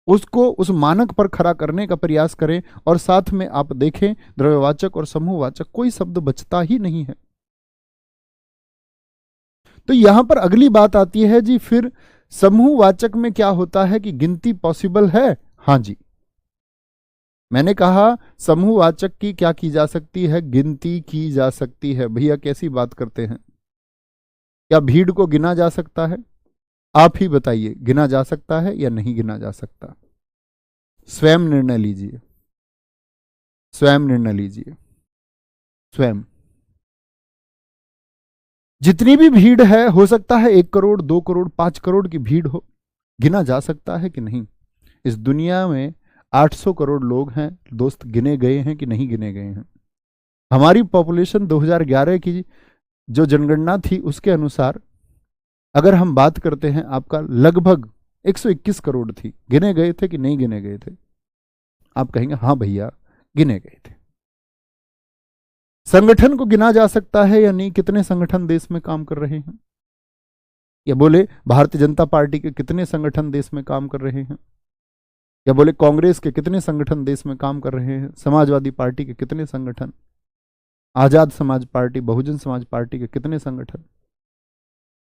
उसको उस मानक पर खड़ा करने का प्रयास करें, और साथ में आप देखें द्रव्यवाचक और समूहवाचक कोई शब्द बचता ही नहीं है। तो यहां पर अगली बात आती है जी, फिर समूहवाचक में क्या होता है कि गिनती पॉसिबल है? हां जी, मैंने कहा समूहवाचक की क्या की जा सकती है? गिनती की जा सकती है। भैया कैसी बात करते हैं? क्या भीड़ को गिना जा सकता है? आप ही बताइए, गिना जा सकता है या नहीं गिना जा सकता? स्वयं निर्णय लीजिए, स्वयं निर्णय लीजिए, स्वयं। जितनी भी भीड़ है, हो सकता है 1 करोड़ 2 करोड़ 5 करोड़ की भीड़ हो, गिना जा सकता है कि नहीं? इस दुनिया में 800 करोड़ लोग हैं दोस्त, गिने गए हैं कि नहीं गिने गए हैं? हमारी पॉपुलेशन 2011 की जो जनगणना थी उसके अनुसार अगर हम बात करते हैं, आपका लगभग 121 करोड़ थी। गिने गए थे कि नहीं गिने गए थे? आप कहेंगे हाँ भैया गिने गए थे। संगठन को गिना जा सकता है या नहीं? कितने संगठन देश में काम कर रहे हैं? या बोले भारतीय जनता पार्टी के कितने संगठन देश में काम कर रहे हैं? या बोले कांग्रेस के कितने संगठन देश में काम कर रहे हैं? समाजवादी पार्टी के कितने संगठन? आजाद समाज पार्टी, बहुजन समाज पार्टी के कितने संगठन?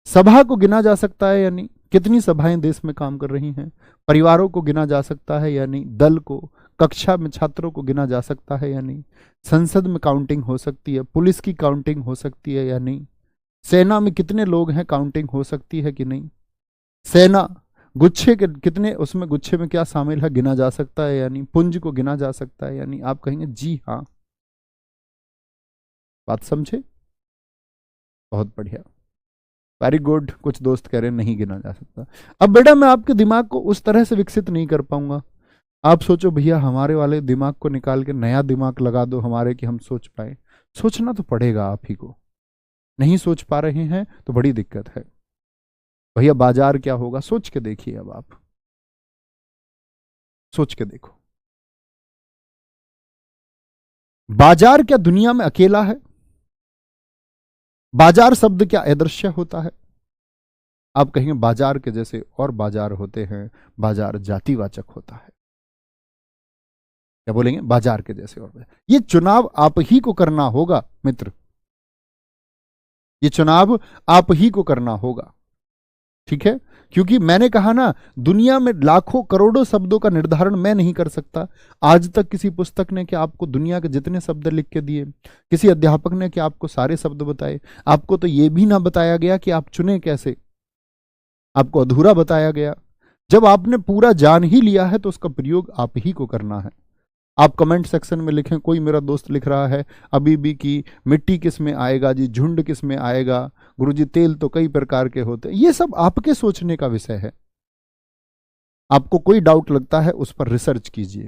सभा को गिना जा सकता है या नहीं? कितनी सभाएं देश में काम कर रही हैं? परिवारों को गिना जा सकता है या नहीं? दल को, कक्षा में छात्रों को गिना जा सकता है या नहीं? संसद में काउंटिंग हो सकती है? पुलिस की काउंटिंग हो सकती है या नहीं? सेना में कितने लोग हैं, काउंटिंग हो सकती है कि नहीं? सेना गुच्छे के कितने, उसमें गुच्छे में क्या शामिल है, गिना जा सकता है या नहीं? पुंज को गिना जा सकता है या नहीं? आप कहेंगे जी हाँ। बात समझे? बहुत बढ़िया, वेरी गुड। कुछ दोस्त कह रहे हैं नहीं गिना जा सकता। अब बेटा मैं आपके दिमाग को उस तरह से विकसित नहीं कर पाऊंगा। आप सोचो भैया हमारे वाले दिमाग को निकाल के नया दिमाग लगा दो हमारे, कि हम सोच पाए। सोचना तो पड़ेगा आप ही को। नहीं सोच पा रहे हैं तो बड़ी दिक्कत है। भैया बाजार क्या होगा, सोच के देखिए। अब आप सोच के देखो, बाजार क्या दुनिया में अकेला है? बाजार शब्द क्या अदृश्य होता है? आप कहेंगे बाजार के जैसे और बाजार होते हैं, बाजार जातिवाचक होता है। क्या बोलेंगे? बाजार के जैसे और बाजार। ये चुनाव आप ही को करना होगा मित्र, ये चुनाव आप ही को करना होगा। ठीक है, क्योंकि मैंने कहा ना, दुनिया में लाखों करोड़ों शब्दों का निर्धारण मैं नहीं कर सकता। आज तक किसी पुस्तक ने क्या आपको दुनिया के जितने शब्द लिख के दिए? किसी अध्यापक ने क्या आपको सारे शब्द बताए? आपको तो यह भी ना बताया गया कि आप चुने कैसे, आपको अधूरा बताया गया। जब आपने पूरा जान ही लिया है तो उसका प्रयोग आप ही को करना है। आप कमेंट सेक्शन में लिखें, कोई मेरा दोस्त लिख रहा है अभी भी कि मिट्टी किस में आएगा जी, झुंड किस में आएगा, गुरुजी तेल तो कई प्रकार के होते हैं। ये सब आपके सोचने का विषय है। आपको कोई डाउट लगता है उस पर रिसर्च कीजिए,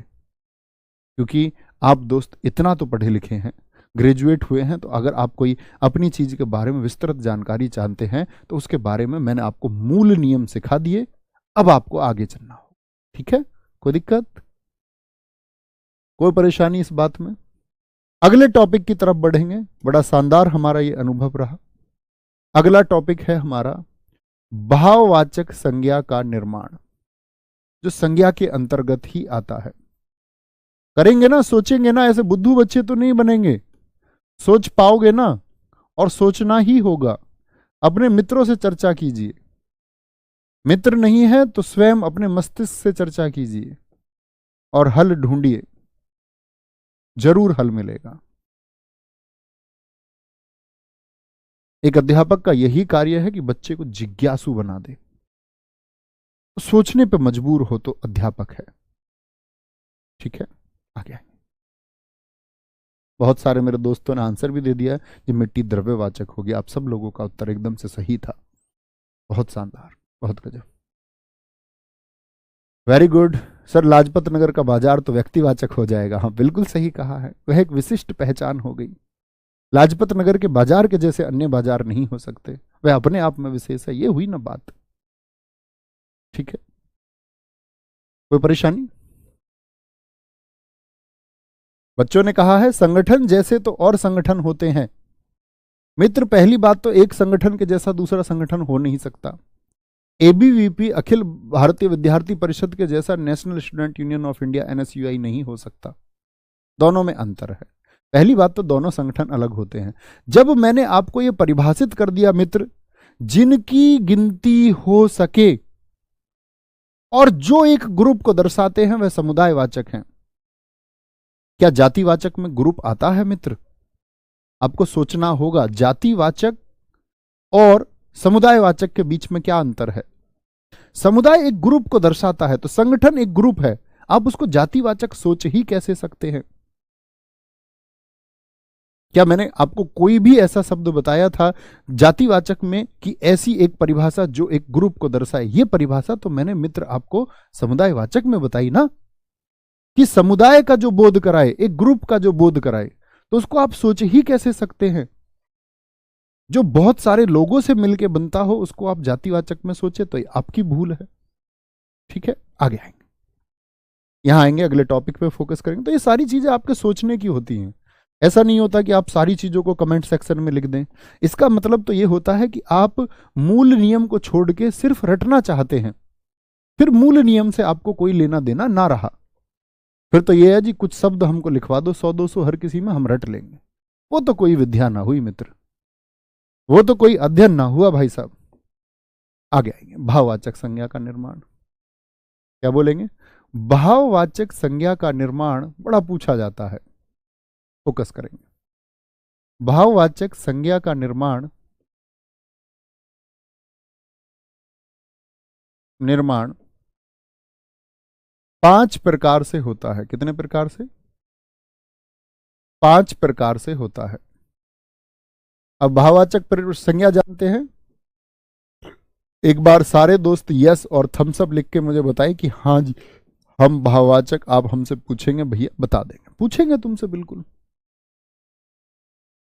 क्योंकि आप दोस्त इतना तो पढ़े लिखे हैं, ग्रेजुएट हुए हैं। तो अगर आप कोई अपनी चीज के बारे में विस्तृत जानकारी चाहते हैं तो उसके बारे में मैंने आपको मूल नियम सिखा दिए। अब आपको आगे चलना हो। ठीक है, कोई दिक्कत, कोई परेशानी इस बात में? अगले टॉपिक की तरफ बढ़ेंगे। बड़ा शानदार हमारा ये अनुभव रहा। अगला टॉपिक है हमारा भाववाचक संज्ञा का निर्माण, जो संज्ञा के अंतर्गत ही आता है। करेंगे ना, सोचेंगे ना, ऐसे बुद्धू बच्चे तो नहीं बनेंगे। सोच पाओगे ना, और सोचना ही होगा। अपने मित्रों से चर्चा कीजिए, मित्र नहीं है तो स्वयं अपने मस्तिष्क से चर्चा कीजिए और हल ढूंढिए, जरूर हल मिलेगा। एक अध्यापक का यही कार्य है कि बच्चे को जिज्ञासु बना दे, सोचने पे मजबूर हो तो अध्यापक है। ठीक है, आगे आएंगे। बहुत सारे मेरे दोस्तों ने आंसर भी दे दिया है, ये मिट्टी द्रव्यवाचक होगी। आप सब लोगों का उत्तर एकदम से सही था, बहुत शानदार, बहुत गजब, very good. Sir Lajpat Nagar का बाजार तो व्यक्तिवाचक हो जाएगा। हाँ बिल्कुल सही कहा है, वह एक विशिष्ट पहचान हो गई। लाजपत नगर के बाजार के जैसे अन्य बाजार नहीं हो सकते, वह अपने आप में विशेष है। ये हुई ना बात, ठीक है, कोई परेशानी? बच्चों ने कहा है संगठन जैसे तो और संगठन होते हैं। मित्र पहली बात तो एक संगठन के जैसा दूसरा संगठन हो नहीं सकता। एबीवीपी अखिल भारतीय विद्यार्थी परिषद के जैसा national student union of India NSUI नहीं हो सकता। दोनों में अंतर है। पहली बात तो दोनों संगठन अलग होते हैं। जब मैंने आपको यह परिभाषित कर दिया मित्र, जिनकी गिनती हो सके और जो एक ग्रुप को दर्शाते हैं वह समुदायवाचक हैं। क्या जातिवाचक में ग्रुप आता है मित्र? आपको सोचना होगा, जातिवाचक और समुदायवाचक के बीच में क्या अंतर है। समुदाय एक ग्रुप को दर्शाता है, तो संगठन एक ग्रुप है, आप उसको जातिवाचक सोच ही कैसे सकते हैं? क्या मैंने आपको कोई भी ऐसा शब्द बताया था जातिवाचक में कि ऐसी एक परिभाषा जो एक ग्रुप को दर्शाए? ये परिभाषा तो मैंने मित्र आपको समुदायवाचक में बताई ना, कि समुदाय का जो बोध कराए, एक ग्रुप का जो बोध कराए, तो उसको आप सोच ही कैसे सकते हैं? जो बहुत सारे लोगों से मिलकर बनता हो उसको आप जातिवाचक में सोचे, तो आपकी भूल है। ठीक है, आगे आएंगे, यहां आएंगे, अगले टॉपिक पे फोकस करेंगे। तो ये सारी चीजें आपके सोचने की होती हैं। ऐसा नहीं होता कि आप सारी चीजों को कमेंट सेक्शन में लिख दें। इसका मतलब तो ये होता है कि आप मूल नियम को छोड़ के सिर्फ रटना चाहते हैं, फिर मूल नियम से आपको कोई लेना देना ना रहा। फिर तो ये है जी, कुछ शब्द हमको लिखवा दो 100-200 हर किसी में, हम रट लेंगे। वो तो कोई विद्या ना हुई मित्र, वो तो कोई अध्ययन ना हुआ भाई साहब। आगे आएंगे, भाववाचक संज्ञा का निर्माण। क्या बोलेंगे? भाववाचक संज्ञा का निर्माण बड़ा पूछा जाता है, फोकस करेंगे। भाववाचक संज्ञा का निर्माण 5 प्रकार से होता है। कितने प्रकार से? 5 प्रकार से होता है। अब भाववाचक संज्ञा जानते हैं? एक बार सारे दोस्त यस और थम्स अप लिख के मुझे बताएं कि हाँ जी हम भाववाचक, आप हमसे पूछेंगे भैया बता देंगे। पूछेंगे तुमसे, बिल्कुल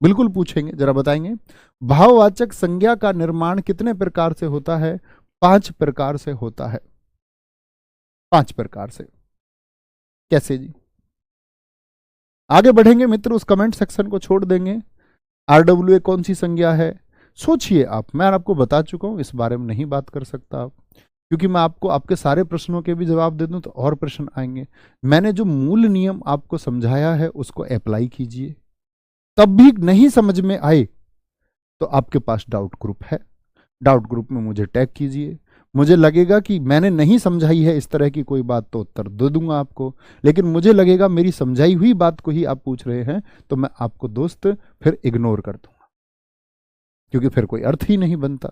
बिल्कुल पूछेंगे, जरा बताएंगे भाववाचक संज्ञा का निर्माण कितने प्रकार से होता है? 5 प्रकार से होता है। 5 प्रकार से। कैसे जी? आगे बढ़ेंगे मित्र, उस कमेंट सेक्शन को छोड़ देंगे। आरडब्ल्यूए कौन सी संज्ञा है सोचिए आप, मैं आपको बता चुका हूं, इस बारे में नहीं बात कर सकता आप, क्योंकि मैं आपको आपके सारे प्रश्नों के भी जवाब दे दूं तो और प्रश्न आएंगे। मैंने जो मूल नियम आपको समझाया है उसको अप्लाई कीजिए, तब भी नहीं समझ में आए तो आपके पास डाउट ग्रुप है, डाउट ग्रुप में मुझे टैग कीजिए। मुझे लगेगा कि मैंने नहीं समझाई है इस तरह की कोई बात तो उत्तर दे दूंगा आपको, लेकिन मुझे लगेगा मेरी समझाई हुई बात को ही आप पूछ रहे हैं तो मैं आपको दोस्त फिर इग्नोर कर दूंगा, क्योंकि फिर कोई अर्थ ही नहीं बनता।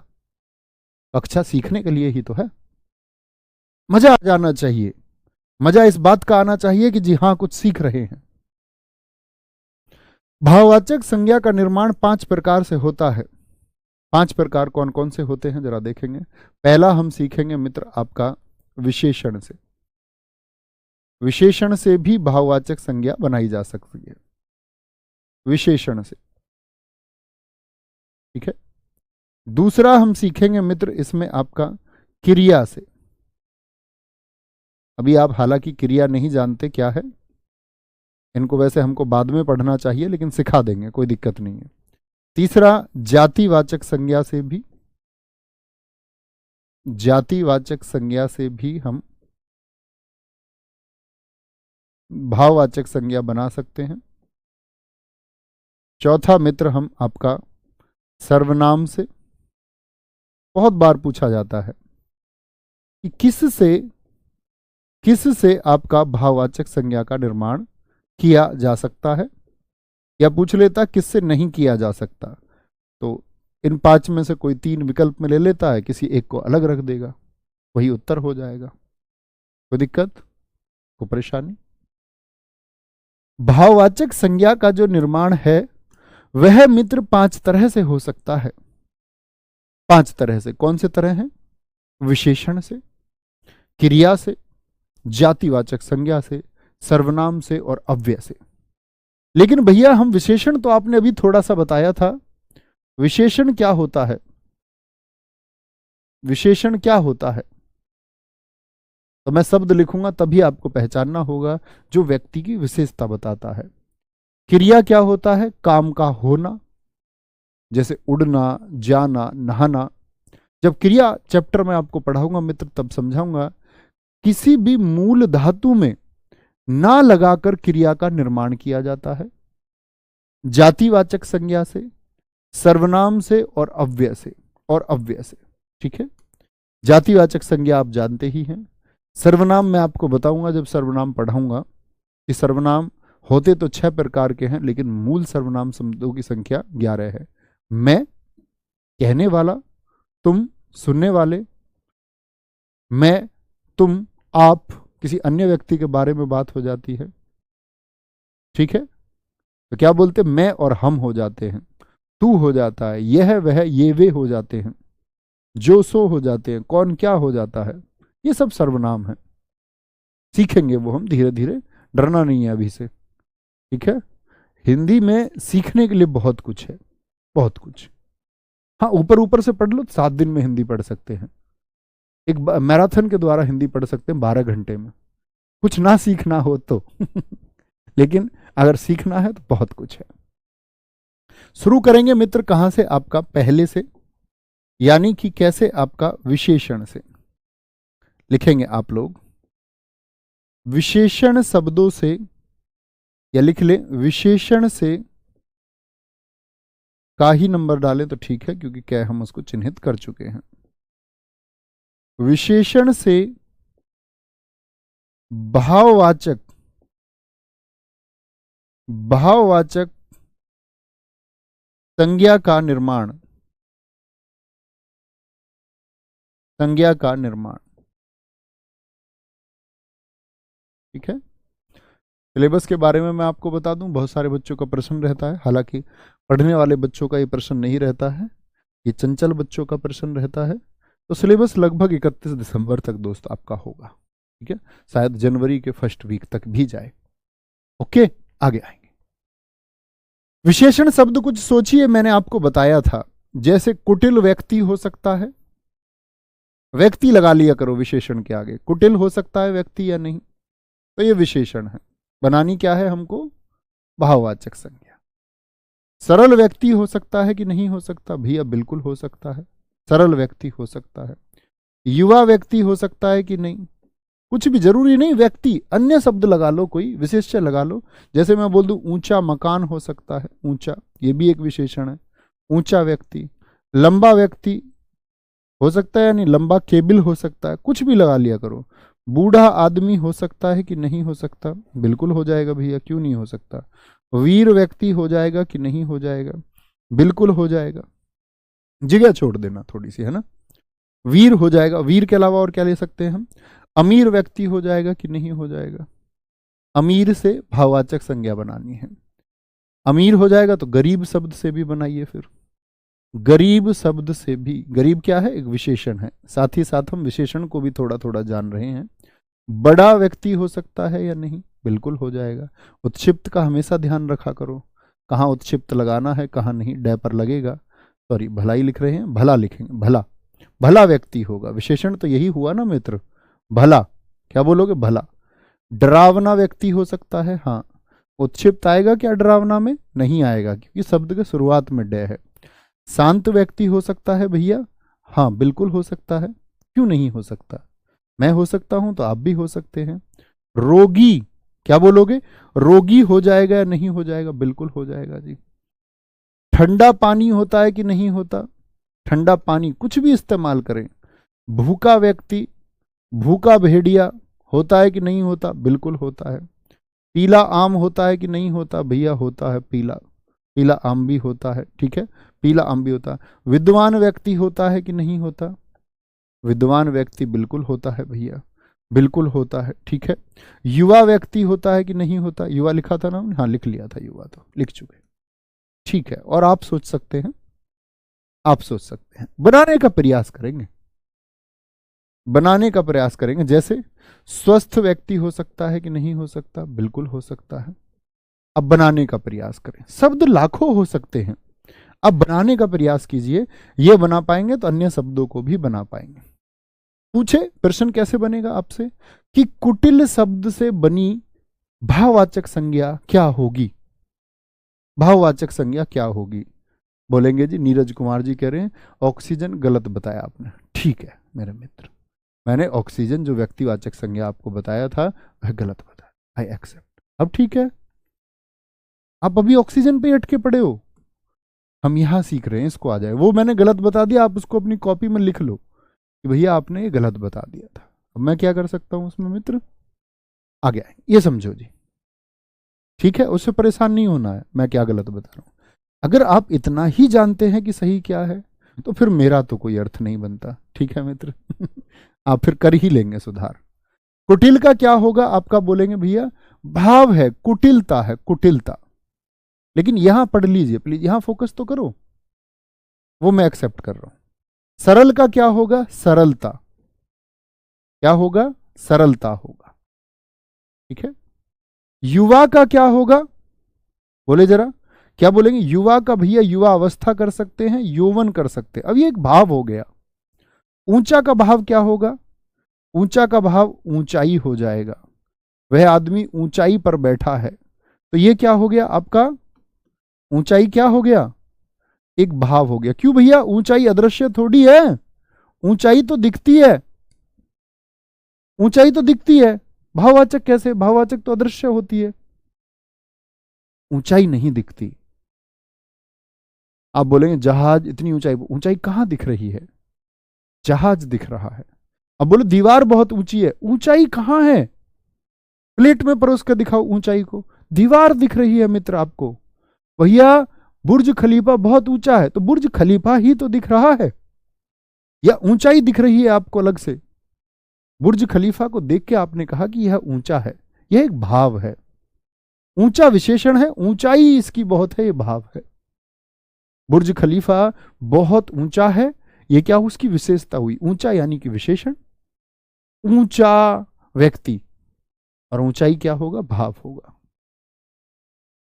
कक्षा सीखने के लिए ही तो है, मजा आ जाना चाहिए, मजा इस बात का आना चाहिए कि जी हां कुछ सीख रहे हैं। भाववाचक संज्ञा का निर्माण 5 प्रकार से होता है। 5 प्रकार कौन कौन से होते हैं जरा देखेंगे। पहला हम सीखेंगे मित्र आपका विशेषण से। विशेषण से भी भाववाचक संज्ञा बनाई जा सकती है, विशेषण से, ठीक है। दूसरा हम सीखेंगे मित्र इसमें आपका क्रिया से। अभी आप हालांकि क्रिया नहीं जानते क्या है, इनको वैसे हमको बाद में पढ़ना चाहिए लेकिन सिखा देंगे, कोई दिक्कत नहीं है। तीसरा जातिवाचक संज्ञा से भी, जातिवाचक संज्ञा से भी हम भाववाचक संज्ञा बना सकते हैं। चौथा मित्र हम आपका सर्वनाम से, बहुत बार पूछा जाता है कि किस से आपका भाववाचक संज्ञा का निर्माण किया जा सकता है, या पूछ लेता किससे नहीं किया जा सकता, तो इन 5 में से कोई 3 विकल्प में ले लेता है, किसी एक को अलग रख देगा, वही उत्तर हो जाएगा। कोई दिक्कत, कोई परेशानी? भाववाचक संज्ञा का जो निर्माण है वह मित्र 5 तरह से हो सकता है। 5 तरह से। कौन से तरह हैं? विशेषण से, क्रिया से, जातिवाचक संज्ञा से, सर्वनाम से और अव्यय से। लेकिन भैया हम विशेषण तो आपने अभी थोड़ा सा बताया था, विशेषण क्या होता है? विशेषण क्या होता है? तो मैं शब्द लिखूंगा तभी आपको पहचानना होगा, जो व्यक्ति की विशेषता बताता है। क्रिया क्या होता है? काम का होना, जैसे उड़ना, जाना, नहाना। जब क्रिया चैप्टर में आपको पढ़ाऊंगा मित्र तब समझाऊंगा। किसी भी मूल धातु में ना लगाकर क्रिया का निर्माण किया जाता है, जातिवाचक संज्ञा से, सर्वनाम से और अव्यय से। ठीक है, जातिवाचक संज्ञा आप जानते ही हैं। सर्वनाम मैं आपको बताऊंगा जब सर्वनाम पढ़ाऊंगा कि सर्वनाम होते तो 6 प्रकार के हैं, लेकिन मूल सर्वनाम शब्दों की संख्या 11 है। मैं, कहने वाला, तुम, सुनने वाले, मैं, तुम, आप, किसी अन्य व्यक्ति के बारे में बात हो जाती है। ठीक है, तो क्या बोलते? मैं और हम हो जाते हैं, तू हो जाता है, यह वह ये वे हो जाते हैं, जो सो हो जाते हैं, कौन क्या हो जाता है। ये सब सर्वनाम है, सीखेंगे वो हम धीरे धीरे, डरना नहीं है अभी से। ठीक है, हिंदी में सीखने के लिए बहुत कुछ है, बहुत कुछ। हाँ, ऊपर ऊपर से पढ़ लो, 7 दिन में हिंदी पढ़ सकते हैं। एक मैराथन के द्वारा हिंदी पढ़ सकते हैं 12 घंटे में, कुछ ना सीखना हो तो लेकिन अगर सीखना है तो बहुत कुछ है। शुरू करेंगे मित्र कहां से? आपका पहले से, यानी कि कैसे? आपका विशेषण से। लिखेंगे आप लोग विशेषण शब्दों से, या लिख ले विशेषण से का ही नंबर डालें तो ठीक है, क्योंकि क्या हम उसको चिन्हित कर चुके हैं। विशेषण से भाववाचक संज्ञा का निर्माण, ठीक है। सिलेबस के बारे में मैं आपको बता दूं, बहुत सारे बच्चों का प्रश्न रहता है, हालांकि पढ़ने वाले बच्चों का ये प्रश्न नहीं रहता है, ये चंचल बच्चों का प्रश्न रहता है। तो सिलेबस लगभग 31 दिसंबर तक दोस्त आपका होगा, ठीक है, शायद जनवरी के फर्स्ट वीक तक भी जाए। ओके, आगे आएंगे। विशेषण शब्द कुछ सोचिए, मैंने आपको बताया था, जैसे कुटिल व्यक्ति हो सकता है, व्यक्ति लगा लिया करो विशेषण के आगे, कुटिल हो सकता है व्यक्ति या नहीं, तो ये विशेषण है। बनानी क्या है हमको? भाववाचक संज्ञा। सरल व्यक्ति हो सकता है कि नहीं हो सकता? भैया बिल्कुल हो सकता है, सरल व्यक्ति हो सकता है। युवा व्यक्ति हो सकता है कि नहीं? कुछ भी जरूरी नहीं, व्यक्ति, अन्य शब्द लगा लो, कोई विशेष्य लगा लो। जैसे मैं बोल दूं ऊंचा मकान हो सकता है, ऊंचा, ये भी एक विशेषण है, ऊंचा व्यक्ति। लंबा व्यक्ति हो सकता है, यानी लंबा केबिल हो सकता है, कुछ भी लगा लिया करो। बूढ़ा आदमी हो सकता है कि नहीं हो सकता? बिल्कुल हो जाएगा भैया, क्यों नहीं हो सकता। वीर व्यक्ति हो जाएगा कि नहीं हो जाएगा? बिल्कुल हो जाएगा, जगह छोड़ देना थोड़ी सी, है ना। वीर हो जाएगा, वीर के अलावा और क्या ले सकते हैं हम? अमीर व्यक्ति हो जाएगा कि नहीं हो जाएगा? अमीर से भाववाचक संज्ञा बनानी है, अमीर हो जाएगा तो गरीब शब्द से भी बनाइए फिर, गरीब शब्द से भी। गरीब क्या है? एक विशेषण है, साथ ही साथ हम विशेषण को भी थोड़ा थोड़ा जान रहे हैं। बड़ा व्यक्ति हो सकता है या नहीं? बिल्कुल हो जाएगा। उत्क्षिप्त का हमेशा ध्यान रखा करो, कहाँ उत्क्षिप्त लगाना है कहाँ नहीं, डै पर लगेगा। सॉरी, भलाई लिख रहे हैं, भला लिखेंगे, भला। भला व्यक्ति होगा, विशेषण तो यही हुआ ना मित्र, भला। क्या बोलोगे? भला। डरावना व्यक्ति हो सकता है, हाँ। उत्क्षिप्त आएगा क्या डरावना में? नहीं आएगा, क्योंकि शब्द के शुरुआत में डे है। शांत व्यक्ति हो सकता है भैया, हाँ बिल्कुल हो सकता है, क्यों नहीं हो सकता। मैं हो सकता हूं तो आप भी हो सकते हैं। रोगी, क्या बोलोगे? रोगी हो जाएगा या नहीं हो जाएगा? बिल्कुल हो जाएगा जी। ठंडा पानी होता है कि नहीं होता? ठंडा पानी, कुछ भी इस्तेमाल करें। भूखा व्यक्ति, भूखा भेड़िया होता है कि नहीं होता? बिल्कुल होता है। पीला आम होता है कि नहीं होता? भैया होता है, पीला, पीला आम भी होता है, ठीक है, पीला आम भी होता है। विद्वान व्यक्ति होता है कि नहीं होता? विद्वान व्यक्ति बिल्कुल होता है भैया, बिल्कुल होता है, ठीक है। युवा व्यक्ति होता है कि नहीं होता? युवा लिखा था ना? हाँ लिख लिया था, युवा तो लिख चुके, ठीक है। और आप सोच सकते हैं, आप सोच सकते हैं, बनाने का प्रयास करेंगे, बनाने का प्रयास करेंगे। जैसे स्वस्थ व्यक्ति हो सकता है कि नहीं हो सकता? बिल्कुल हो सकता है। अब बनाने का प्रयास करें। शब्द लाखों हो सकते हैं, अब बनाने का प्रयास कीजिए। ये बना पाएंगे तो अन्य शब्दों को भी बना पाएंगे। पूछे प्रश्न कैसे बनेगा आपसे कि कुटिल शब्द से बनी भाववाचक संज्ञा क्या होगी? भाववाचक संज्ञा क्या होगी? बोलेंगे जी, नीरज कुमार जी कह रहे हैं ऑक्सीजन, गलत बताया आपने। ठीक है मेरे मित्र, मैंने ऑक्सीजन जो व्यक्तिवाचक संज्ञा आपको बताया था वह गलत बताया, आई एक्सेप्ट। अब ठीक है, आप अभी ऑक्सीजन पे अटके पड़े हो, हम यहां सीख रहे हैं, इसको आ जाए। वो मैंने गलत बता दिया, आप उसको अपनी कॉपी में लिख लो कि भैया आपने ये गलत बता दिया था। अब मैं क्या कर सकता हूं उसमें मित्र? आ गया, ये समझो जी, ठीक है। उससे परेशान नहीं होना है मैं क्या गलत बता रहा हूं। अगर आप इतना ही जानते हैं कि सही क्या है तो फिर मेरा तो कोई अर्थ नहीं बनता, ठीक है मित्र। आप फिर कर ही लेंगे सुधार। कुटिल का क्या होगा आपका? बोलेंगे भैया भाव है, कुटिलता है, कुटिलता। लेकिन यहां पढ़ लीजिए प्लीज, यहां फोकस तो करो, वो मैं एक्सेप्ट कर रहा हूं। सरल का क्या होगा? सरलता। क्या होगा? सरलता होगा, ठीक है। युवा का क्या होगा? बोले जरा, क्या बोलेंगे? युवा का भैया युवा अवस्था कर सकते हैं, यौवन कर सकते हैं। अब ये एक भाव हो गया। ऊंचा का भाव क्या होगा? ऊंचा का भाव ऊंचाई हो जाएगा, वह आदमी ऊंचाई पर बैठा है। तो ये क्या हो गया आपका? ऊंचाई क्या हो गया? एक भाव हो गया। क्यों भैया? ऊंचाई अदृश्य थोड़ी है, ऊंचाई तो दिखती है, ऊंचाई तो दिखती है। भाववाचक कैसे? भाववाचक तो अदृश्य होती है, ऊंचाई नहीं दिखती। आप बोलेंगे जहाज इतनी ऊंचाई, ऊंचाई कहां दिख रही है? जहाज दिख रहा है। अब बोलो दीवार बहुत ऊंची है, ऊंचाई कहां है? प्लेट में परोस कर दिखाओ ऊंचाई को, दीवार दिख रही है मित्र आपको। भैया बुर्ज खलीफा बहुत ऊंचा है, तो बुर्ज खलीफा ही तो दिख रहा है, या ऊंचाई दिख रही है आपको अलग से? बुर्ज खलीफा को देख के आपने कहा कि यह ऊंचा है, यह एक भाव है। ऊंचा विशेषण है, ऊंचाई इसकी बहुत है, यह भाव है। बुर्ज खलीफा बहुत ऊंचा है, यह क्या उसकी विशेषता हुई? ऊंचा यानी कि विशेषण। ऊंचा व्यक्ति, और ऊंचाई क्या होगा? भाव होगा।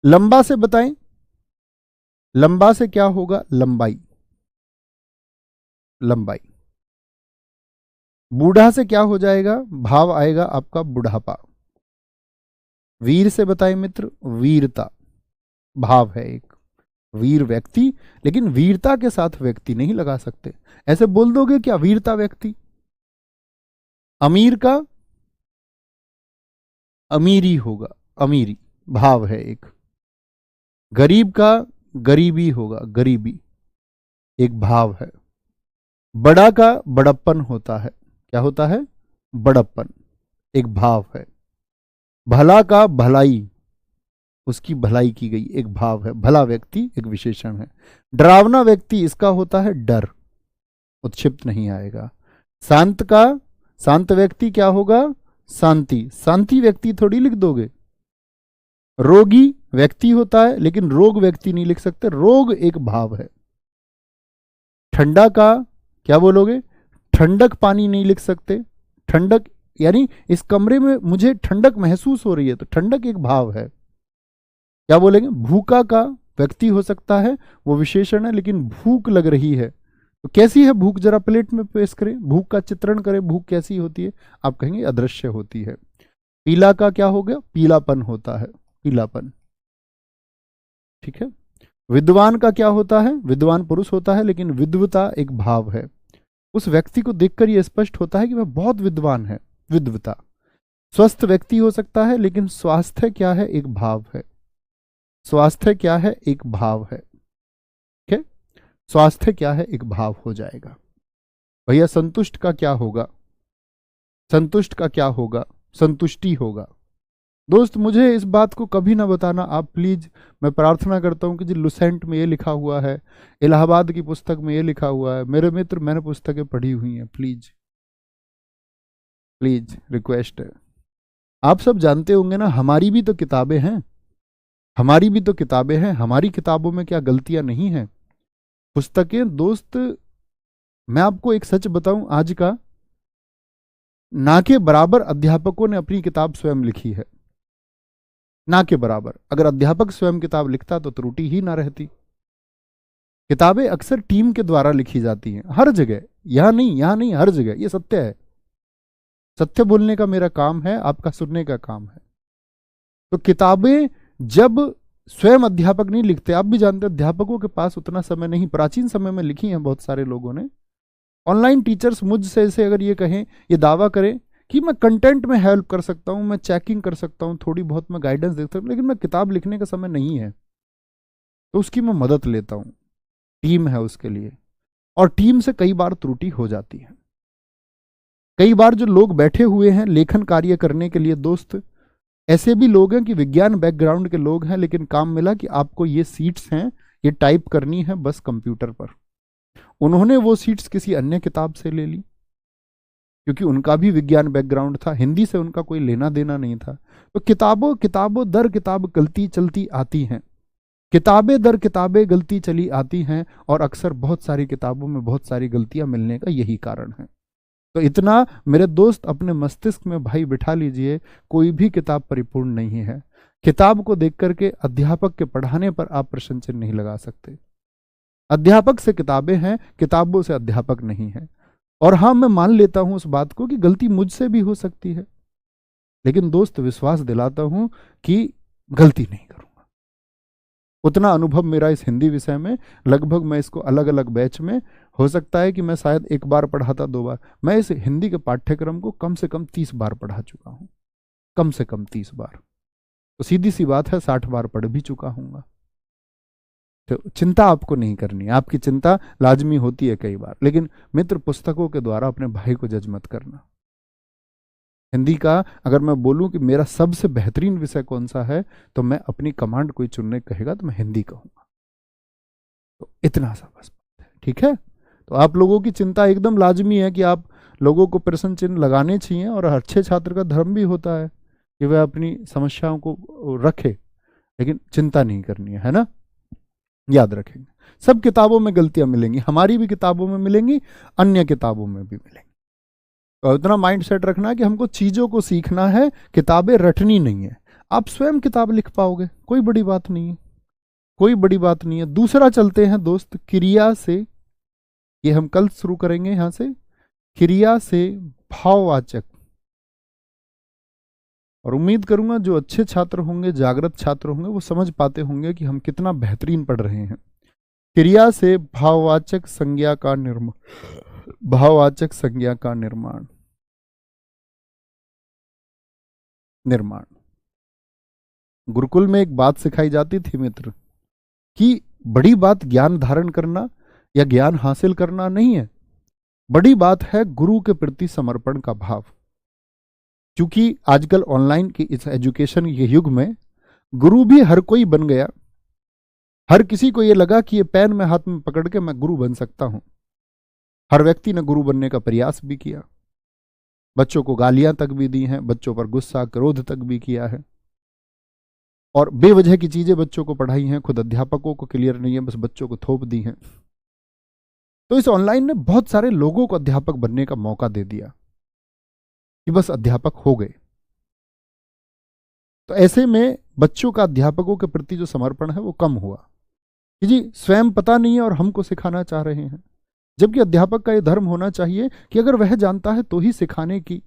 लंबा से बताएं, लंबा से क्या होगा? लंबाई, लंबाई। बूढ़ा से क्या हो जाएगा? भाव आएगा आपका बुढ़ापा। वीर से बताएं मित्र, वीरता, भाव है एक, वीर व्यक्ति। लेकिन वीरता के साथ व्यक्ति नहीं लगा सकते, ऐसे बोल दोगे क्या? वीरता व्यक्ति। अमीर का अमीरी होगा, अमीरी भाव है एक। गरीब का गरीबी होगा, गरीबी एक भाव है। बड़ा का बड़प्पन होता है, क्या होता है? बड़प्पन एक भाव है। भला का भलाई, उसकी भलाई की गई, एक भाव है। भला व्यक्ति एक विशेषण है। डरावना व्यक्ति, इसका होता है डर, उत्क्षिप्त नहीं आएगा। शांत का, शांत व्यक्ति क्या होगा? शांति, शांति व्यक्ति थोड़ी लिख दोगे। रोगी व्यक्ति होता है, लेकिन रोग व्यक्ति नहीं लिख सकते, रोग एक भाव है। ठंडा का क्या बोलोगे? ठंडक पानी नहीं लिख सकते, ठंडक यानी इस कमरे में मुझे ठंडक महसूस हो रही है, तो ठंडक एक भाव है। क्या बोलेंगे? भूखा का व्यक्ति हो सकता है, वो विशेषण है, लेकिन भूख लग रही है, तो कैसी है भूख? जरा प्लेट में पेश करें, भूख का चित्रण करें, भूख कैसी होती है? आप कहेंगे अदृश्य होती है। पीला का क्या हो गया? पीलापन होता है, पीलापन, ठीक है। विद्वान का क्या होता है? विद्वान पुरुष होता है, लेकिन विद्वता एक भाव है। उस व्यक्ति को देखकर यह स्पष्ट होता है कि वह बहुत विद्वान है, विद्वता। स्वस्थ व्यक्ति हो सकता है, लेकिन स्वास्थ्य क्या है? एक भाव है। स्वास्थ्य क्या है? एक भाव है, ठीक है। स्वास्थ्य क्या है? एक भाव हो जाएगा। भैया संतुष्ट का क्या होगा? संतुष्ट का क्या होगा? संतुष्टि होगा। दोस्त मुझे इस बात को कभी ना बताना आप प्लीज, मैं प्रार्थना करता हूं कि जी लुसेंट में ये लिखा हुआ है, इलाहाबाद की पुस्तक में ये लिखा हुआ है। मेरे मित्र, मैंने पुस्तकें पढ़ी हुई हैं, प्लीज प्लीज रिक्वेस्ट है। आप सब जानते होंगे ना, हमारी भी तो किताबें हैं, हमारी भी तो किताबें हैं, हमारी किताबों में क्या गलतियां नहीं हैं? पुस्तकें दोस्त, मैं आपको एक सच बताऊं आज का, ना के बराबर अध्यापकों ने अपनी किताब स्वयं लिखी है, ना के बराबर। अगर अध्यापक स्वयं किताब लिखता तो त्रुटि ही ना रहती। किताबें अक्सर टीम के द्वारा लिखी जाती हैं, हर जगह, यहां नहीं, यहां नहीं, हर जगह, ये सत्य है। सत्य बोलने का मेरा काम है, आपका सुनने का काम है। तो किताबें जब स्वयं अध्यापक नहीं लिखते, आप भी जानते हैं अध्यापकों के पास उतना समय नहीं, प्राचीन समय में लिखी हैं बहुत सारे लोगों ने। ऑनलाइन टीचर्स मुझसे ऐसे अगर ये कहें, ये दावा करें कि मैं कंटेंट में हेल्प कर सकता हूं, मैं चेकिंग कर सकता हूं, थोड़ी बहुत मैं गाइडेंस दे सकता हूं, लेकिन मैं किताब लिखने का समय नहीं है, तो उसकी मैं मदद लेता हूं, टीम है उसके लिए। और टीम से कई बार त्रुटि हो जाती है। कई बार जो लोग बैठे हुए हैं लेखन कार्य करने के लिए दोस्त, ऐसे भी लोग हैं कि विज्ञान बैकग्राउंड के लोग हैं, लेकिन काम मिला कि आपको ये सीट्स हैं, ये टाइप करनी है बस कंप्यूटर पर। उन्होंने वो सीट्स किसी अन्य किताब से ले ली, क्योंकि उनका भी विज्ञान बैकग्राउंड था, हिंदी से उनका कोई लेना देना नहीं था। तो किताबों दर किताब गलती चलती आती हैं, किताबें दर किताबें गलती चली आती हैं, और अक्सर बहुत सारी किताबों में बहुत सारी गलतियां मिलने का यही कारण है। तो इतना मेरे दोस्त अपने मस्तिष्क में भाई बिठा लीजिए, कोई भी किताब परिपूर्ण नहीं है। किताब को देख करके अध्यापक के पढ़ाने पर आप प्रश्न चिन्ह नहीं लगा सकते। अध्यापक से किताबें हैं, किताबों से अध्यापक नहीं है। और हाँ, मैं मान लेता हूं उस बात को कि गलती मुझसे भी हो सकती है, लेकिन दोस्त विश्वास दिलाता हूं कि गलती नहीं करूंगा। उतना अनुभव मेरा इस हिंदी विषय में, लगभग मैं इसको अलग अलग बैच में, हो सकता है कि मैं शायद एक बार पढ़ाता, 2 बार, मैं इस हिंदी के पाठ्यक्रम को कम से कम 30 बार पढ़ा चुका हूं, कम से कम 30 बार। तो सीधी सी बात है, 60 बार पढ़ भी चुका हूंगा। तो चिंता आपको नहीं करनी है, आपकी चिंता लाजमी होती है कई बार, लेकिन मित्र पुस्तकों के द्वारा अपने भाई को जज मत करना। हिंदी का अगर मैं बोलूं कि मेरा सबसे बेहतरीन विषय कौन सा है, तो मैं अपनी कमांड कोई चुनने कहेगा तो मैं हिंदी कहूंगा। तो इतना सा बस, ठीक है। तो आप लोगों की चिंता एकदम लाजमी है कि आप लोगों को प्रश्न चिन्ह लगाने चाहिए, और अच्छे छात्र का धर्म भी होता है कि वह अपनी समस्याओं को रखे, लेकिन चिंता नहीं करनी है ना। याद रखेंगे, सब किताबों में गलतियां मिलेंगी, हमारी भी किताबों में मिलेंगी, अन्य किताबों में भी मिलेंगी। तो इतना माइंड सेट रखना है कि हमको चीजों को सीखना है, किताबें रटनी नहीं है। आप स्वयं किताब लिख पाओगे, कोई बड़ी बात नहीं है, कोई बड़ी बात नहीं है। दूसरा चलते हैं दोस्त, क्रिया से, ये हम कल शुरू करेंगे यहां से, क्रिया से भाववाचक। और उम्मीद करूंगा जो अच्छे छात्र होंगे, जागृत छात्र होंगे, वो समझ पाते होंगे कि हम कितना बेहतरीन पढ़ रहे हैं। क्रिया से भाववाचक संज्ञा का निर्माण, भाववाचक संज्ञा का निर्माण, गुरुकुल में एक बात सिखाई जाती थी मित्र, कि बड़ी बात ज्ञान धारण करना या ज्ञान हासिल करना नहीं है, बड़ी बात है गुरु के प्रति समर्पण का भाव। क्योंकि आजकल ऑनलाइन की इस एजुकेशन के युग में गुरु भी हर कोई बन गया। हर किसी को यह लगा कि ये पेन में हाथ में पकड़ के मैं गुरु बन सकता हूं। हर व्यक्ति ने गुरु बनने का प्रयास भी किया, बच्चों को गालियां तक भी दी हैं, बच्चों पर गुस्सा क्रोध तक भी किया है, और बेवजह की चीजें बच्चों को पढ़ाई हैं, खुद अध्यापकों को क्लियर नहीं है, बस बच्चों को थोप दी हैं। तो इस ऑनलाइन ने बहुत सारे लोगों को अध्यापक बनने का मौका दे दिया कि बस अध्यापक हो गए। तो ऐसे में बच्चों का अध्यापकों के प्रति जो समर्पण है वो कम हुआ कि जी स्वयं पता नहीं है और हमको सिखाना चाह रहे हैं। जबकि अध्यापक का यह धर्म होना चाहिए कि अगर वह जानता है तो ही सिखाने की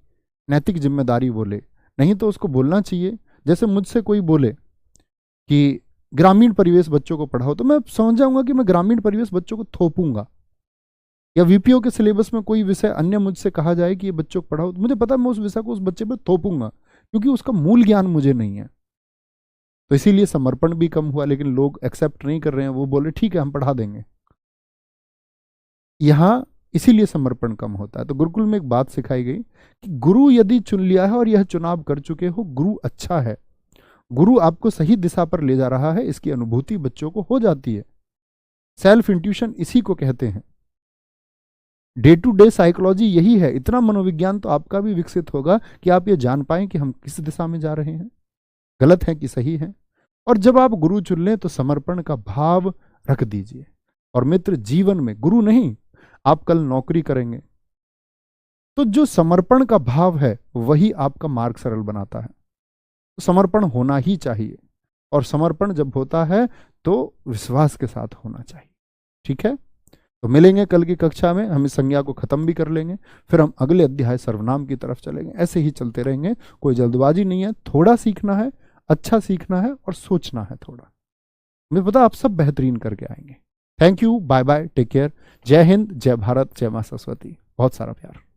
नैतिक जिम्मेदारी वो ले, नहीं तो उसको बोलना चाहिए। जैसे मुझसे कोई बोले कि ग्रामीण परिवेश बच्चों को पढ़ाओ, तो मैं समझ जाऊंगा कि मैं ग्रामीण परिवेश बच्चों को थोपूंगा। या वीपीओ के सिलेबस में कोई विषय अन्य मुझसे कहा जाए कि ये बच्चों को पढ़ाओ, तो मुझे पता है मैं उस विषय को उस बच्चे पर थोपूंगा, क्योंकि उसका मूल ज्ञान मुझे नहीं है। तो इसीलिए समर्पण भी कम हुआ, लेकिन लोग एक्सेप्ट नहीं कर रहे हैं, वो बोले ठीक है हम पढ़ा देंगे। यहां इसीलिए समर्पण कम होता है। तो गुरुकुल में एक बात सिखाई गई कि गुरु यदि चुन लिया है और यह चुनाव कर चुके हो, गुरु अच्छा है, गुरु आपको सही दिशा पर ले जा रहा है, इसकी अनुभूति बच्चों को हो जाती है। सेल्फ इंट्यूशन इसी को कहते हैं। डे टू डे साइकोलॉजी यही है। इतना मनोविज्ञान तो आपका भी विकसित होगा कि आप ये जान पाएं कि हम किस दिशा में जा रहे हैं, गलत है कि सही है। और जब आप गुरु चुन लें तो समर्पण का भाव रख दीजिए। और मित्र, जीवन में गुरु नहीं, आप कल नौकरी करेंगे तो जो समर्पण का भाव है वही आपका मार्ग सरल बनाता है। तो समर्पण होना ही चाहिए, और समर्पण जब होता है तो विश्वास के साथ होना चाहिए। ठीक है, तो मिलेंगे कल की कक्षा में, हम इस संज्ञा को खत्म भी कर लेंगे, फिर हम अगले अध्याय सर्वनाम की तरफ चलेंगे। ऐसे ही चलते रहेंगे, कोई जल्दबाजी नहीं है, थोड़ा सीखना है, अच्छा सीखना है और सोचना है थोड़ा। मुझे पता आप सब बेहतरीन करके आएंगे। Thank you, bye bye, take care. जय हिंद, जय भारत, जय मां सरस्वती। बहुत सारा प्यार।